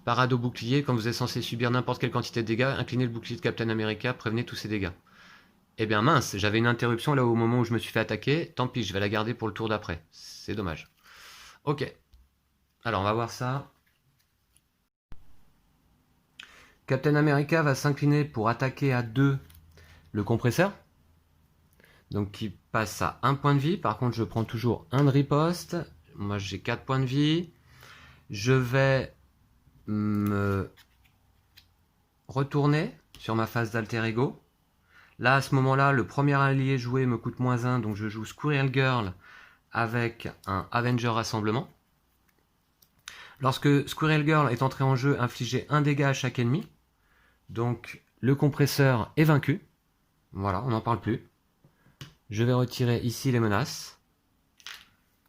Parade au bouclier, quand vous êtes censé subir n'importe quelle quantité de dégâts, inclinez le bouclier de Captain America, prévenez tous ces dégâts. Eh bien mince, j'avais une interruption là au moment où je me suis fait attaquer. Tant pis, je vais la garder pour le tour d'après. C'est dommage. Ok. Alors on va voir ça. Captain America va s'incliner pour attaquer à 2 le compresseur. Donc qui passe à 1 point de vie. Par contre, je prends toujours un de riposte. Moi, j'ai 4 points de vie. Je vais me retourner sur ma phase d'alter ego. Là, à ce moment-là, le premier allié joué me coûte -1, donc je joue Squirrel Girl avec un Avenger Rassemblement. Lorsque Squirrel Girl est entré en jeu, infligez un dégât à chaque ennemi. Donc le compresseur est vaincu. Voilà, on n'en parle plus. Je vais retirer ici les menaces.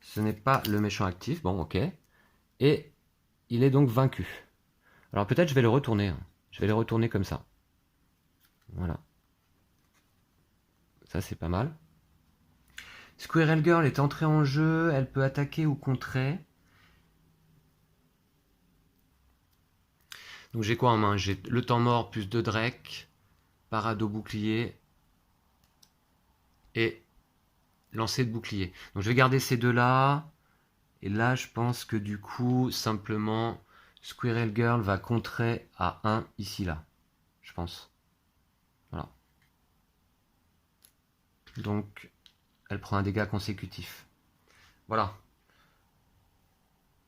Ce n'est pas le méchant actif, bon ok. Et il est donc vaincu. Alors peut-être je vais le retourner. Je vais le retourner comme ça. Voilà. Ça c'est pas mal. Squirrel Girl est entrée en jeu, elle peut attaquer ou contrer. Donc j'ai quoi en main? J'ai le temps mort plus 2 Drake. parado bouclier et lancer de bouclier. Donc je vais garder ces deux-là. Et là, je pense que du coup, simplement, Squirrel Girl va contrer à 1 ici, là. Je pense. Voilà. Donc, elle prend un dégât consécutif. Voilà.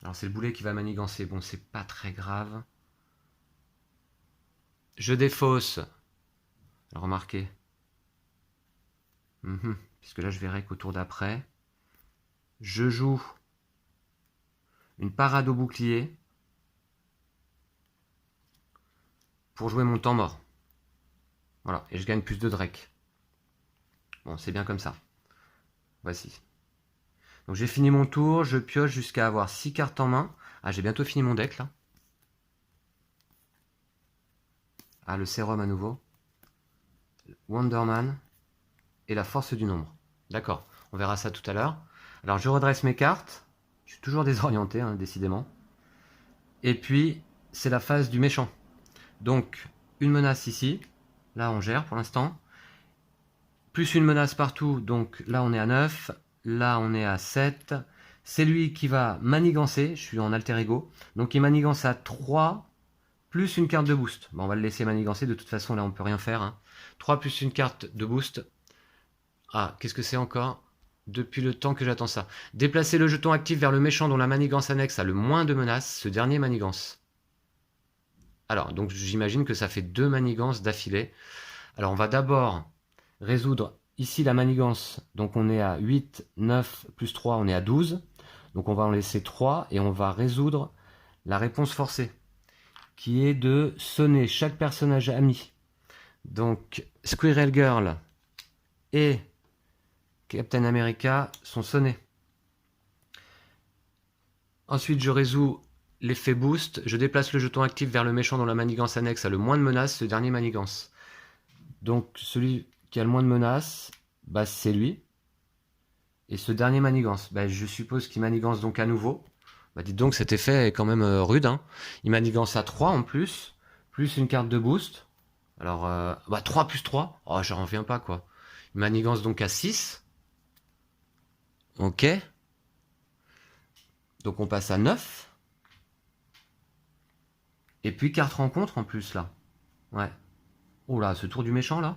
Alors, c'est le boulet qui va manigancer. Bon, c'est pas très grave. Je défausse. Alors, remarquez. Puisque là, je verrai qu'au tour d'après, je joue une parade au bouclier pour jouer mon temps mort. Voilà, et je gagne plus de Drake. Bon, c'est bien comme ça. Voici. Donc j'ai fini mon tour, je pioche jusqu'à avoir 6 cartes en main. Ah, j'ai bientôt fini mon deck là. Ah, le sérum à nouveau. Wonderman et la force du nombre. D'accord, on verra ça tout à l'heure. Alors je redresse mes cartes. Je suis toujours désorienté, hein, décidément. Et puis, c'est la phase du méchant. Donc, une menace ici. Là, on gère pour l'instant. Plus une menace partout. Donc là, on est à 9. Là, on est à 7. C'est lui qui va manigancer. Je suis en alter ego. Donc, il manigance à 3 plus une carte de boost. Bon, on va le laisser manigancer. De toute façon, là, on peut rien faire. Hein. 3 plus une carte de boost. Ah, qu'est-ce que c'est encore? Depuis le temps que j'attends ça. Déplacer le jeton actif vers le méchant dont la manigance annexe a le moins de menaces. Ce dernier manigance. Alors, donc j'imagine que ça fait 2 manigances d'affilée. Alors, on va d'abord résoudre ici la manigance. Donc, on est à 8, 9, plus 3, on est à 12. Donc, on va en laisser 3 et on va résoudre la réponse forcée, qui est de sonner chaque personnage ami. Donc, Squirrel Girl et Captain America sont sonnés. Ensuite, je résous l'effet boost. Je déplace le jeton actif vers le méchant dont la manigance annexe a le moins de menaces, ce dernier manigance. Donc, celui qui a le moins de menaces, bah, c'est lui. Et ce dernier manigance, bah, je suppose qu'il manigance donc à nouveau. Bah, dites donc, cet effet est quand même rude. Hein. Il manigance à 3 en plus une carte de boost. Alors, bah, 3 plus 3, oh, j'en reviens pas, quoi. Il manigance donc à 6. Ok. Donc, on passe à 9. Et puis, carte rencontre en plus, là. Ouais. Oh là, ce tour du méchant, là.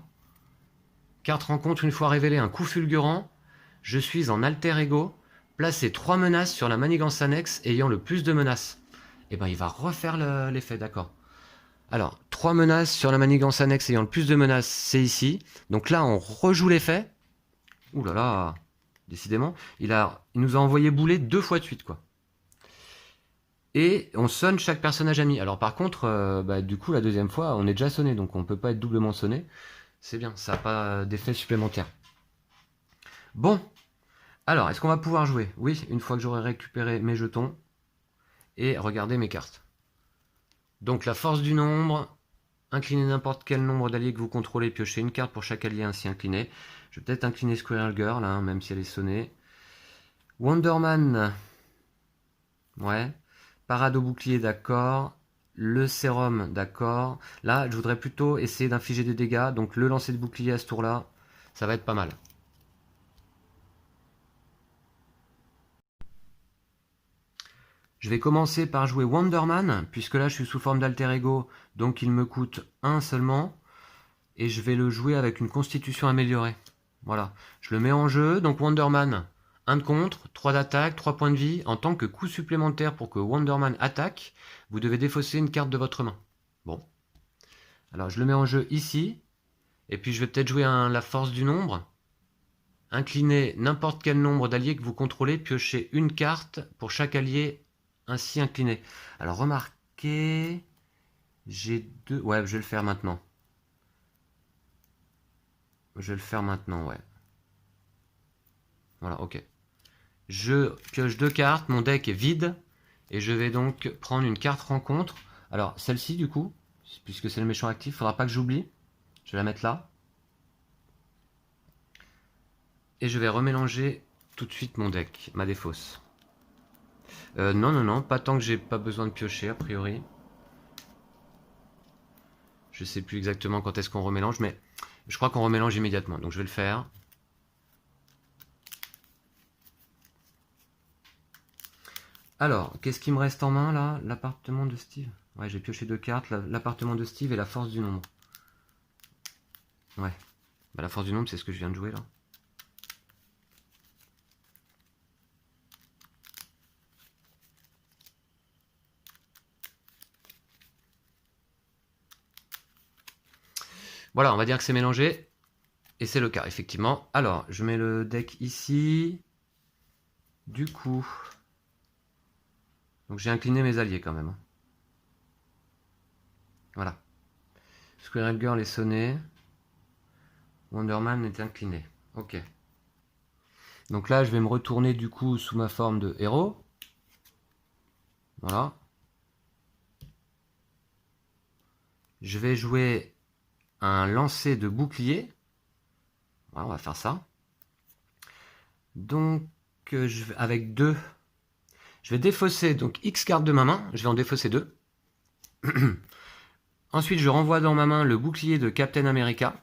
Carte rencontre, une fois révélé, un coup fulgurant. Je suis en alter ego. Placez 3 menaces sur la manigance annexe ayant le plus de menaces. Et ben, il va refaire l'effet, d'accord. Alors, 3 menaces sur la manigance annexe ayant le plus de menaces, c'est ici. Donc là, on rejoue l'effet. Ouh là là, décidément. Il nous a envoyé bouler 2 fois de suite, quoi. Et on sonne chaque personnage ami. Alors par contre, bah, du coup, la deuxième fois, on est déjà sonné. Donc on peut pas être doublement sonné. C'est bien, ça n'a pas d'effet supplémentaire. Bon. Alors, est-ce qu'on va pouvoir jouer? Oui, une fois que j'aurai récupéré mes jetons. Et regarder mes cartes. Donc la force du nombre, inclinez n'importe quel nombre d'alliés que vous contrôlez, piochez une carte pour chaque allié ainsi incliné. Je vais peut-être incliner Squirrel Girl, hein, même si elle est sonnée. Wonderman, ouais. Parade au bouclier, d'accord. Le sérum, d'accord. Là, je voudrais plutôt essayer d'infliger des dégâts, donc le lancer de bouclier à ce tour-là, ça va être pas mal. Je vais commencer par jouer Wonderman, puisque là je suis sous forme d'alter ego, donc il me coûte 1 seulement. Et je vais le jouer avec une constitution améliorée. Voilà, je le mets en jeu, donc Wonderman, 1 de contre, 3 d'attaque, 3 points de vie. En tant que coût supplémentaire pour que Wonderman attaque, vous devez défausser une carte de votre main. Bon. Alors je le mets en jeu ici, et puis je vais peut-être jouer la force du nombre. Inclinez n'importe quel nombre d'alliés que vous contrôlez, piochez une carte pour chaque allié ainsi incliné. Alors remarquez, j'ai 2... Ouais, je vais le faire maintenant. Je vais le faire maintenant, ouais. Voilà, ok. Je pioche 2 cartes, mon deck est vide, et je vais donc prendre une carte rencontre. Alors, celle-ci, du coup, puisque c'est le méchant actif, il ne faudra pas que j'oublie. Je vais la mettre là. Et je vais remélanger tout de suite mon deck, ma défausse. Non, pas tant que j'ai pas besoin de piocher, a priori. Je sais plus exactement quand est-ce qu'on remélange, mais je crois qu'on remélange immédiatement. Donc je vais le faire. Alors, qu'est-ce qui me reste en main là? L'appartement de Steve. Ouais, j'ai pioché 2 cartes. L'appartement de Steve et la force du nombre. Ouais. Bah, la force du nombre, c'est ce que je viens de jouer là. Voilà, on va dire que c'est mélangé. Et c'est le cas, effectivement. Alors, je mets le deck ici. Du coup... Donc j'ai incliné mes alliés quand même. Voilà. Squirrel Girl est sonné. Wonderman est incliné. Ok. Donc là, je vais me retourner du coup sous ma forme de héros. Voilà. Je vais jouer un lancer de bouclier. Voilà, on va faire ça. Donc, avec 2, je vais défausser donc X cartes de ma main. Je vais en défausser 2. Ensuite, je renvoie dans ma main le bouclier de Captain America.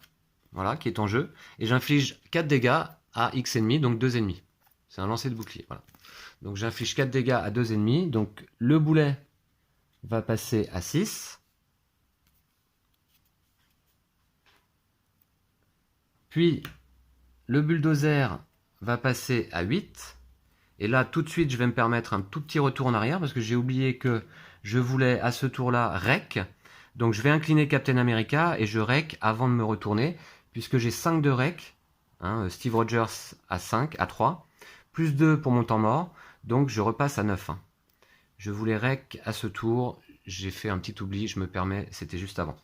Voilà, qui est en jeu. Et j'inflige 4 dégâts à X ennemis, donc 2 ennemis. C'est un lancer de bouclier. Voilà. Donc j'inflige 4 dégâts à 2 ennemis. Donc le boulet va passer à 6. Puis le bulldozer va passer à 8. Et là, tout de suite, je vais me permettre un tout petit retour en arrière parce que j'ai oublié que je voulais à ce tour-là rec. Donc je vais incliner Captain America et je rec avant de me retourner puisque j'ai 5 de rec. Hein, Steve Rogers à 5, à 3. Plus 2 pour mon temps mort. Donc je repasse à 9. Hein. Je voulais rec à ce tour. J'ai fait un petit oubli, je me permets, c'était juste avant.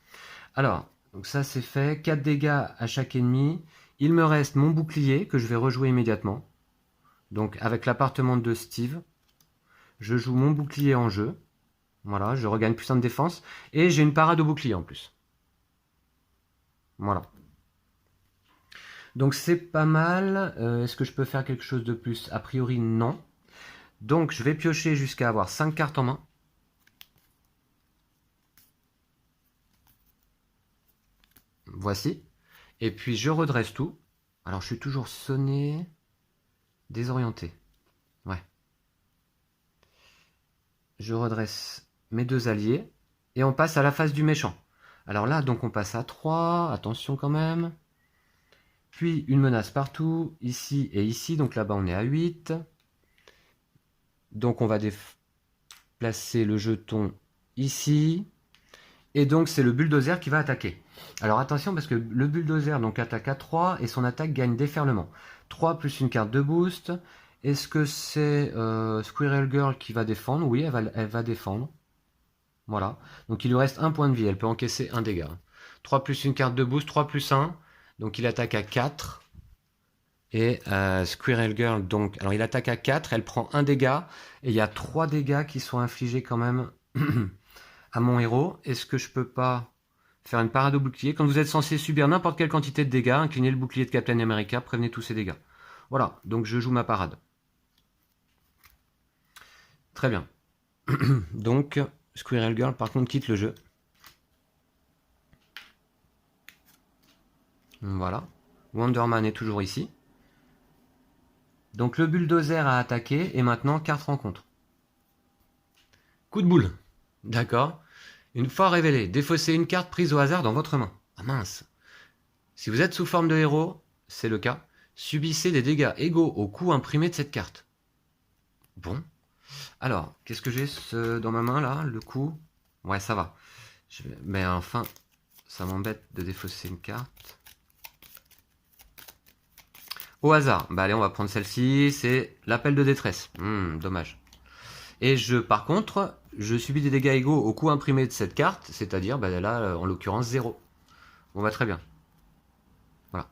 Alors, donc ça c'est fait. 4 dégâts à chaque ennemi. Il me reste mon bouclier que je vais rejouer immédiatement. Donc avec l'appartement de Steve, je joue mon bouclier en jeu. Voilà, je regagne plus 1 de défense. Et j'ai une parade au bouclier en plus. Voilà. Donc c'est pas mal. Est-ce que je peux faire quelque chose de plus? A priori non. Donc je vais piocher jusqu'à avoir 5 cartes en main. Voici. Et puis je redresse tout. Alors je suis toujours sonné, désorienté. Ouais. Je redresse mes 2 alliés. Et on passe à la phase du méchant. Alors là, donc on passe à 3. Attention quand même. Puis une menace partout, ici et ici. Donc là-bas, on est à 8. Donc on va déplacer le jeton ici. Et donc c'est le bulldozer qui va attaquer. Alors attention parce que le bulldozer donc attaque à 3 et son attaque gagne déferlement. 3 plus une carte de boost. Est-ce que c'est Squirrel Girl qui va défendre? Oui, elle va défendre. Voilà. Donc il lui reste 1 point de vie. Elle peut encaisser 1 dégât. 3 plus une carte de boost, 3 plus 1. Donc il attaque à 4. Et Squirrel Girl, donc, alors il attaque à 4, elle prend 1 dégât. Et il y a 3 dégâts qui sont infligés quand même à mon héros. Est-ce que je peux pas faire une parade au bouclier? Quand vous êtes censé subir n'importe quelle quantité de dégâts, inclinez le bouclier de Captain America, prévenez tous ces dégâts. Voilà, donc je joue ma parade. Très bien. Donc, Squirrel Girl, par contre, quitte le jeu. Voilà. Wonderman est toujours ici. Donc le bulldozer a attaqué, et maintenant, carte rencontre. Coup de boule. D'accord. Une fois révélé, défaussez une carte prise au hasard dans votre main. Ah mince. Si vous êtes sous forme de héros, c'est le cas, subissez des dégâts égaux au coût imprimé de cette carte. Bon. Alors, qu'est-ce que j'ai dans ma main là? Le coup? Ouais, ça va. Mais enfin, ça m'embête de défausser une carte. Au hasard. Bah allez, on va prendre celle-ci. C'est l'appel de détresse. Dommage. Et par contre, je subis des dégâts égaux au coût imprimé de cette carte, c'est-à-dire, bah là, en l'occurrence, 0. Bon, bah très bien. Voilà.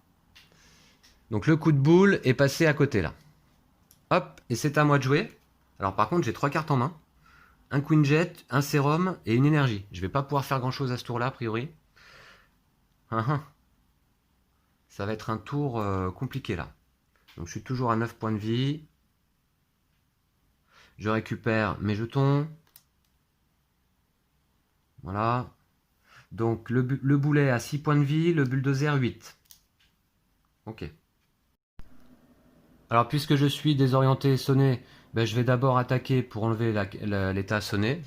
Donc le coup de boule est passé à côté, là. Hop, et c'est à moi de jouer. Alors par contre, j'ai 3 cartes en main. Un Queen Jet, un Sérum et une énergie. Je vais pas pouvoir faire grand-chose à ce tour-là, a priori. Ça va être un tour compliqué, là. Donc je suis toujours à 9 points de vie. Je récupère mes jetons. Voilà. Donc le boulet a 6 points de vie, le bulldozer 8. Ok. Alors puisque je suis désorienté et sonné, ben, je vais d'abord attaquer pour enlever l'état sonné.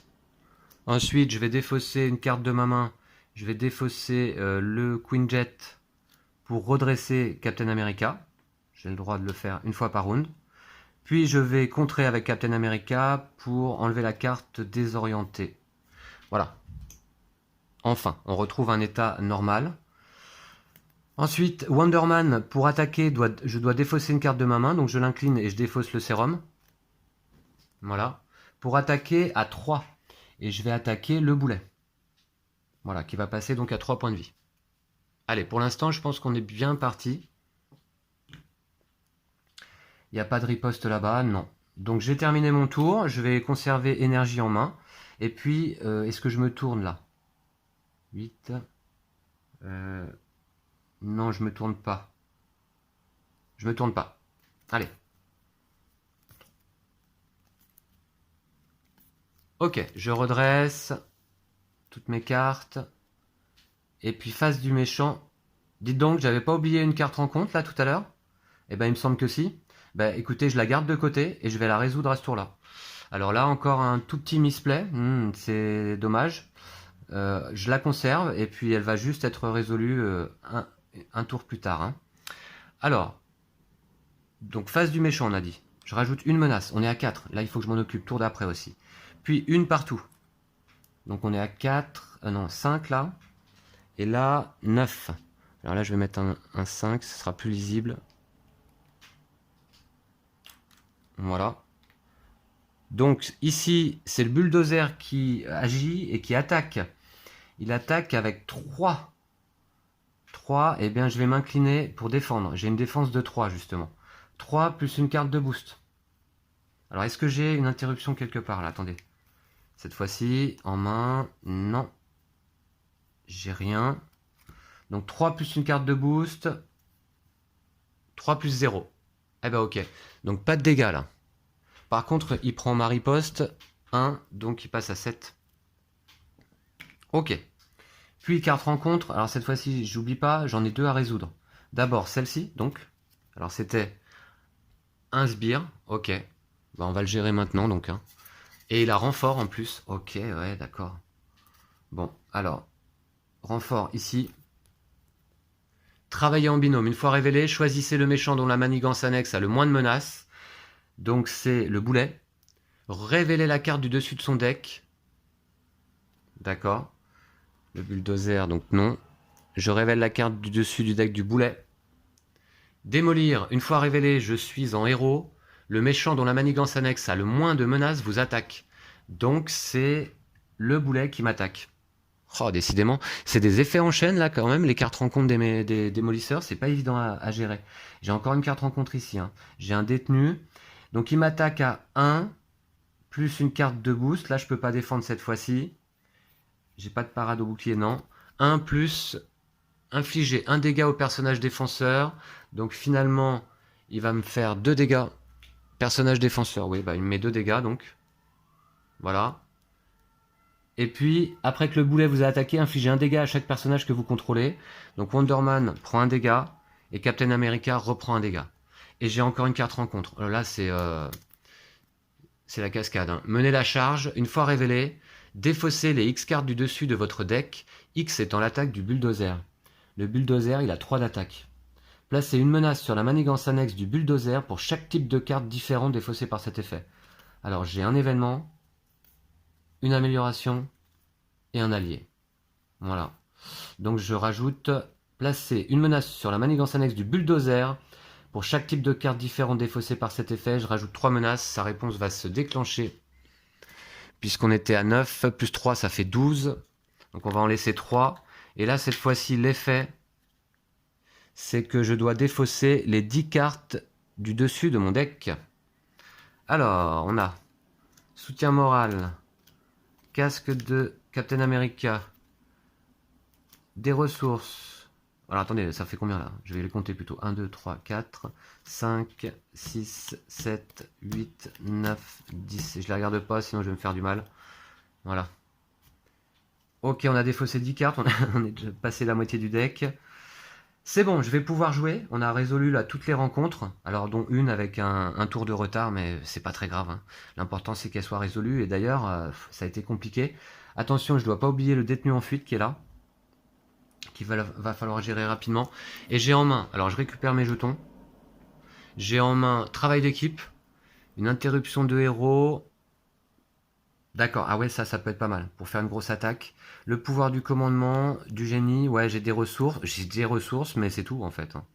Ensuite, je vais défausser une carte de ma main. Je vais défausser le Queen Jet pour redresser Captain America. J'ai le droit de le faire une fois par round. Puis je vais contrer avec Captain America pour enlever la carte désorientée. Voilà. Enfin, on retrouve un état normal. Ensuite, Wonder Man, pour attaquer, je dois défausser une carte de ma main. Donc je l'incline et je défausse le sérum. Voilà. Pour attaquer à 3. Et je vais attaquer le boulet. Voilà, qui va passer donc à 3 points de vie. Allez, pour l'instant, je pense qu'on est bien parti. Il n'y a pas de riposte là-bas, non. Donc j'ai terminé mon tour, je vais conserver énergie en main. Et puis, est-ce que je me tourne là? 8. Non, je me tourne pas. Je me tourne pas. Allez. Ok, je redresse toutes mes cartes. Et puis face du méchant. Dites donc, j'avais pas oublié une carte rencontre là tout à l'heure? Eh ben il me semble que si. Ben écoutez, je la garde de côté et je vais la résoudre à ce tour-là. Alors là, encore un tout petit misplay. C'est dommage. Je la conserve et puis elle va juste être résolue un tour plus tard. Hein. Alors, donc face du méchant, on a dit. Je rajoute une menace. On est à 4. Là, il faut que je m'en occupe. Tour d'après aussi. Puis une partout. Donc on est à 4. Non, 5 là. Et là, 9. Alors là, je vais mettre un 5. Ce sera plus lisible. Voilà. Donc ici, c'est le bulldozer qui agit et qui attaque. Il attaque avec 3. 3, eh bien je vais m'incliner pour défendre. J'ai une défense de 3 justement. 3 plus une carte de boost. Alors est-ce que j'ai une interruption quelque part là? Attendez. Cette fois-ci, en main, non. J'ai rien. Donc 3 plus une carte de boost. 3 plus 0. Eh ben ok. Donc pas de dégâts là. Par contre, il prend ma riposte. 1, donc il passe à 7. Ok. Puis carte rencontre. Alors cette fois-ci, j'oublie pas, j'en ai 2 à résoudre. D'abord celle-ci, donc. Alors c'était un sbire. Ok. Bah, on va le gérer maintenant, donc. Hein. Et il a renfort en plus. Ok, ouais, d'accord. Bon, alors. Renfort ici. Travailler en binôme. Une fois révélé, choisissez le méchant dont la manigance annexe a le moins de menaces. Donc c'est le boulet. Révélez la carte du dessus de son deck. D'accord. Le bulldozer, donc non. Je révèle la carte du dessus du deck du boulet. Démolir. Une fois révélé, je suis en héros. Le méchant dont la manigance annexe a le moins de menaces vous attaque. Donc c'est le boulet qui m'attaque. Oh, décidément, c'est des effets en chaîne là quand même, les cartes rencontres des démolisseurs, c'est pas évident à gérer. J'ai encore une carte rencontre ici, hein. J'ai un détenu, donc il m'attaque à 1, plus une carte de boost, là je peux pas défendre cette fois-ci. J'ai pas de parade au bouclier, non. 1 plus infliger un dégât au personnage défenseur, donc finalement il va me faire 2 dégâts. Personnage défenseur, oui, bah il me met 2 dégâts donc. Voilà. Et puis, après que le boulet vous a attaqué, infligez un dégât à chaque personnage que vous contrôlez. Donc Wonder Man prend un dégât, et Captain America reprend un dégât. Et j'ai encore une carte rencontre. Alors là, c'est la cascade. Hein. Menez la charge, une fois révélé, défaussez les X cartes du dessus de votre deck, X étant l'attaque du bulldozer. Le bulldozer, il a 3 d'attaque. Placez une menace sur la manigance annexe du bulldozer pour chaque type de carte différente défaussée par cet effet. Alors j'ai un événement, une amélioration et un allié. Voilà. Donc je rajoute placer une menace sur la manigance annexe du bulldozer. Pour chaque type de carte différente défaussée par cet effet, je rajoute 3 menaces. Sa réponse va se déclencher. Puisqu'on était à 9, plus 3, ça fait 12. Donc on va en laisser 3. Et là, cette fois-ci, l'effet, c'est que je dois défausser les 10 cartes du dessus de mon deck. Alors, on a soutien moral, casque de Captain America, des ressources. Alors attendez, ça fait combien là? Je vais les compter plutôt. 1, 2, 3, 4, 5, 6, 7, 8, 9, 10. Je les regarde pas, sinon je vais me faire du mal. Voilà. Ok, on a défaussé 10 cartes, on est déjà passé la moitié du deck. C'est bon, je vais pouvoir jouer. On a résolu là toutes les rencontres. Alors dont une avec un tour de retard, mais c'est pas très grave, hein. L'important c'est qu'elle soit résolue. Et d'ailleurs, ça a été compliqué. Attention, je dois pas oublier le détenu en fuite qui est là, qu'il va falloir gérer rapidement. Et j'ai en main, alors je récupère mes jetons. J'ai en main travail d'équipe, une interruption de héros. D'accord, ah ouais, ça peut être pas mal pour faire une grosse attaque. Le pouvoir du commandement, du génie, ouais, j'ai des ressources, mais c'est tout en fait, hein.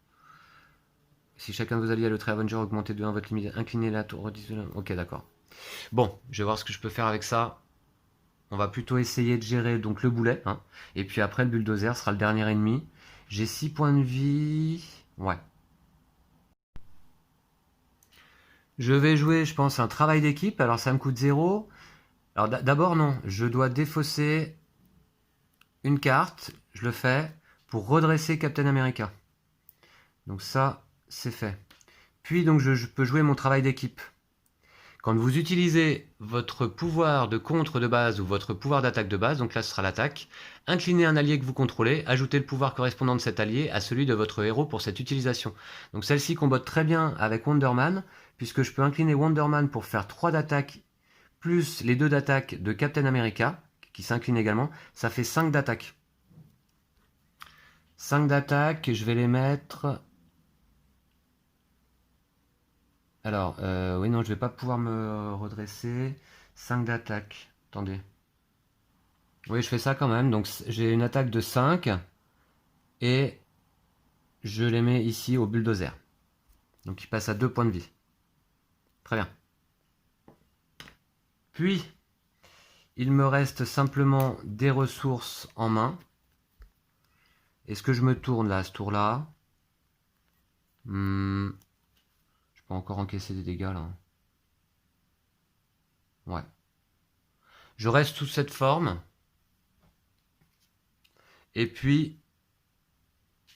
Si chacun de vos alliés a le trait Avenger, augmentez de 1 votre limite, inclinez la tour, ok, d'accord. Bon, je vais voir ce que je peux faire avec ça. On va plutôt essayer de gérer donc le boulet, hein. Et puis après, le bulldozer sera le dernier ennemi. J'ai 6 points de vie. Ouais. Je vais jouer, je pense, un travail d'équipe. Alors ça me coûte 0. Alors d'abord, non. Je dois défausser une carte. Je le fais pour redresser Captain America. Donc ça, c'est fait. Puis donc je peux jouer mon travail d'équipe. Quand vous utilisez votre pouvoir de contre de base ou votre pouvoir d'attaque de base, donc là ce sera l'attaque, inclinez un allié que vous contrôlez, ajoutez le pouvoir correspondant de cet allié à celui de votre héros pour cette utilisation. Donc celle-ci combotte très bien avec Wonder Man, puisque je peux incliner Wonder Man pour faire 3 d'attaque, plus les 2 d'attaque de Captain America, qui s'incline également, ça fait 5 d'attaque. 5 d'attaque, je vais les mettre... Alors, oui, non, je vais pas pouvoir me redresser. 5 d'attaque. Attendez. Oui, je fais ça quand même. Donc, j'ai une attaque de 5. Et je les mets ici au bulldozer. Donc, il passe à 2 points de vie. Très bien. Puis, il me reste simplement des ressources en main. Est-ce que je me tourne là, à ce tour-là? Je peux encore encaisser des dégâts là. Ouais. Je reste sous cette forme. Et puis,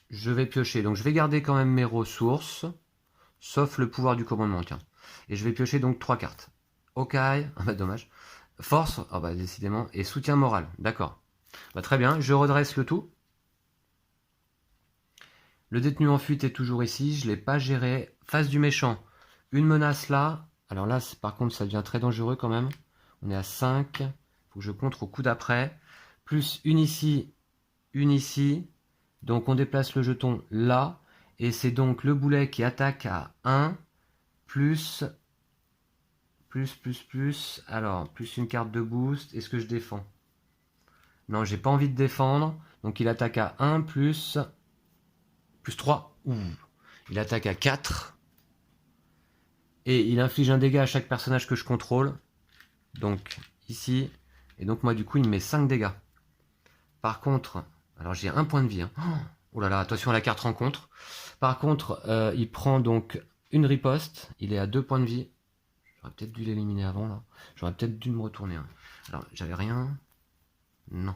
je vais piocher. Donc, je vais garder quand même mes ressources. Sauf le pouvoir du commandement, tiens. Et je vais piocher donc 3 cartes. Hawkeye, ah bah dommage. Force, ah bah décidément. Et soutien moral, d'accord. Bah très bien, je redresse le tout. Le détenu en fuite est toujours ici, je ne l'ai pas géré. Face du méchant, une menace là. Alors là, par contre, ça devient très dangereux quand même. On est à 5. Il faut que je contre au coup d'après. Plus une ici, une ici. Donc on déplace le jeton là. Et c'est donc le boulet qui attaque à 1. Plus, alors, plus une carte de boost. Est-ce que je défends? Non, j'ai pas envie de défendre. Donc il attaque à 1 plus 3. Ouh. Il attaque à 4. Et il inflige un dégât à chaque personnage que je contrôle. Donc ici. Et donc moi du coup il me met 5 dégâts. Par contre, alors j'ai un point de vie, hein. Oh là là, attention à la carte rencontre. Par contre, il prend donc une riposte. Il est à 2 points de vie. J'aurais peut-être dû l'éliminer avant là. J'aurais peut-être dû me retourner, hein. Alors j'avais rien. Non.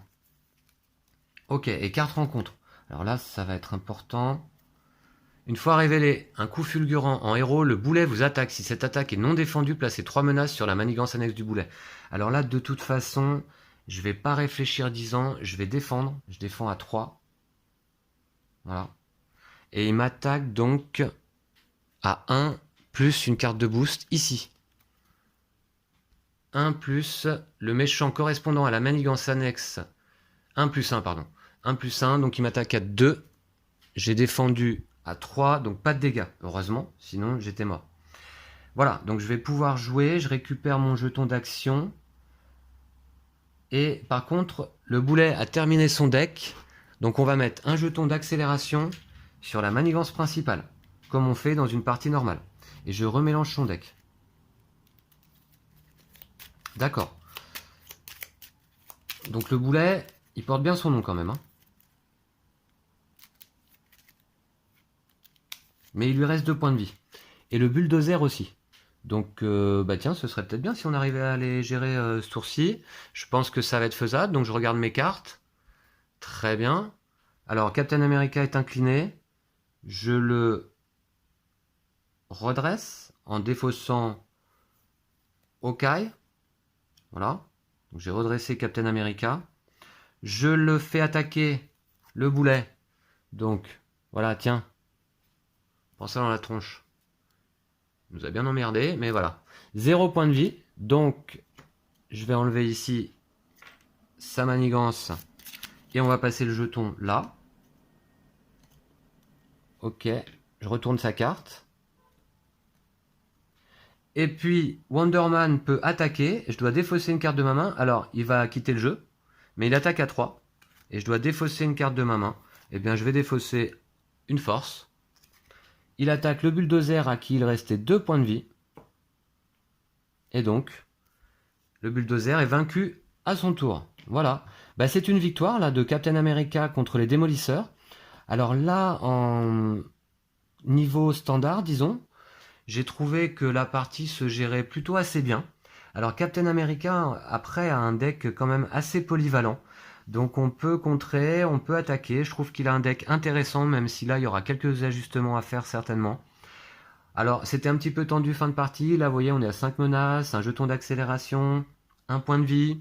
Ok, et carte rencontre. Alors là, ça va être important. Une fois révélé un coup fulgurant en héros, le boulet vous attaque. Si cette attaque est non défendue, placez 3 menaces sur la manigance annexe du boulet. Alors là, de toute façon, je vais pas réfléchir 10 ans. Je vais défendre. Je défends à 3. Voilà. Et il m'attaque donc à 1 plus une carte de boost ici. 1 plus le méchant correspondant à la manigance annexe. 1 plus 1, pardon. 1 plus 1, donc il m'attaque à 2. J'ai défendu à 3, donc pas de dégâts, heureusement, sinon j'étais mort. Voilà, donc je vais pouvoir jouer, je récupère mon jeton d'action. Et par contre, le boulet a terminé son deck, donc on va mettre un jeton d'accélération sur la manigance principale, comme on fait dans une partie normale. Et je remélange son deck. D'accord. Donc le boulet, il porte bien son nom quand même, hein. Mais il lui reste 2 points de vie. Et le bulldozer aussi. Donc, bah tiens, ce serait peut-être bien si on arrivait à les gérer ce tour-ci. Je pense que ça va être faisable, donc je regarde mes cartes. Très bien. Alors, Captain America est incliné. Je le redresse en défaussant Hawkeye. Voilà. Donc j'ai redressé Captain America. Je le fais attaquer, le boulet. Donc, voilà, tiens. Prends ça dans la tronche. Il nous a bien emmerdé, mais voilà. 0 point de vie. Donc, je vais enlever ici sa manigance. Et on va passer le jeton là. Ok, je retourne sa carte. Et puis, Wonderman peut attaquer. Je dois défausser une carte de ma main. Alors, il va quitter le jeu. Mais il attaque à 3. Et je dois défausser une carte de ma main. Eh bien, je vais défausser une force. Il attaque le bulldozer à qui il restait 2 points de vie. Et donc, le bulldozer est vaincu à son tour. Voilà. Bah, c'est une victoire là de Captain America contre les démolisseurs. Alors là, en niveau standard, disons, j'ai trouvé que la partie se gérait plutôt assez bien. Alors Captain America, après, a un deck quand même assez polyvalent. Donc on peut contrer, on peut attaquer. Je trouve qu'il a un deck intéressant, même si là, il y aura quelques ajustements à faire certainement. Alors, c'était un petit peu tendu fin de partie. Là, vous voyez, on est à 5 menaces, un jeton d'accélération, un point de vie.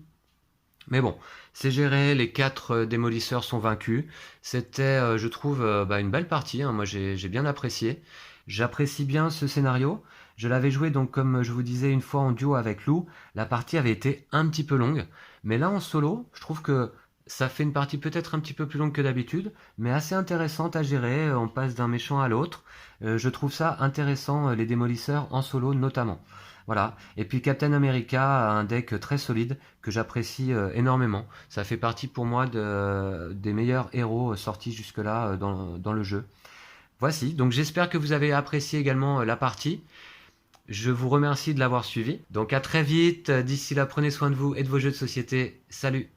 Mais bon, c'est géré, les 4 démolisseurs sont vaincus. C'était, je trouve, une belle partie, hein. Moi, j'ai bien apprécié. J'apprécie bien ce scénario. Je l'avais joué, donc, comme je vous disais, une fois en duo avec Lou. La partie avait été un petit peu longue. Mais là, en solo, je trouve que ça fait une partie peut-être un petit peu plus longue que d'habitude, mais assez intéressante à gérer. On passe d'un méchant à l'autre. Je trouve ça intéressant, les démolisseurs en solo notamment. Voilà. Et puis Captain America a un deck très solide que j'apprécie énormément. Ça fait partie pour moi des meilleurs héros sortis jusque-là dans le jeu. Voici, donc j'espère que vous avez apprécié également la partie. Je vous remercie de l'avoir suivi. Donc à très vite, d'ici là prenez soin de vous et de vos jeux de société. Salut!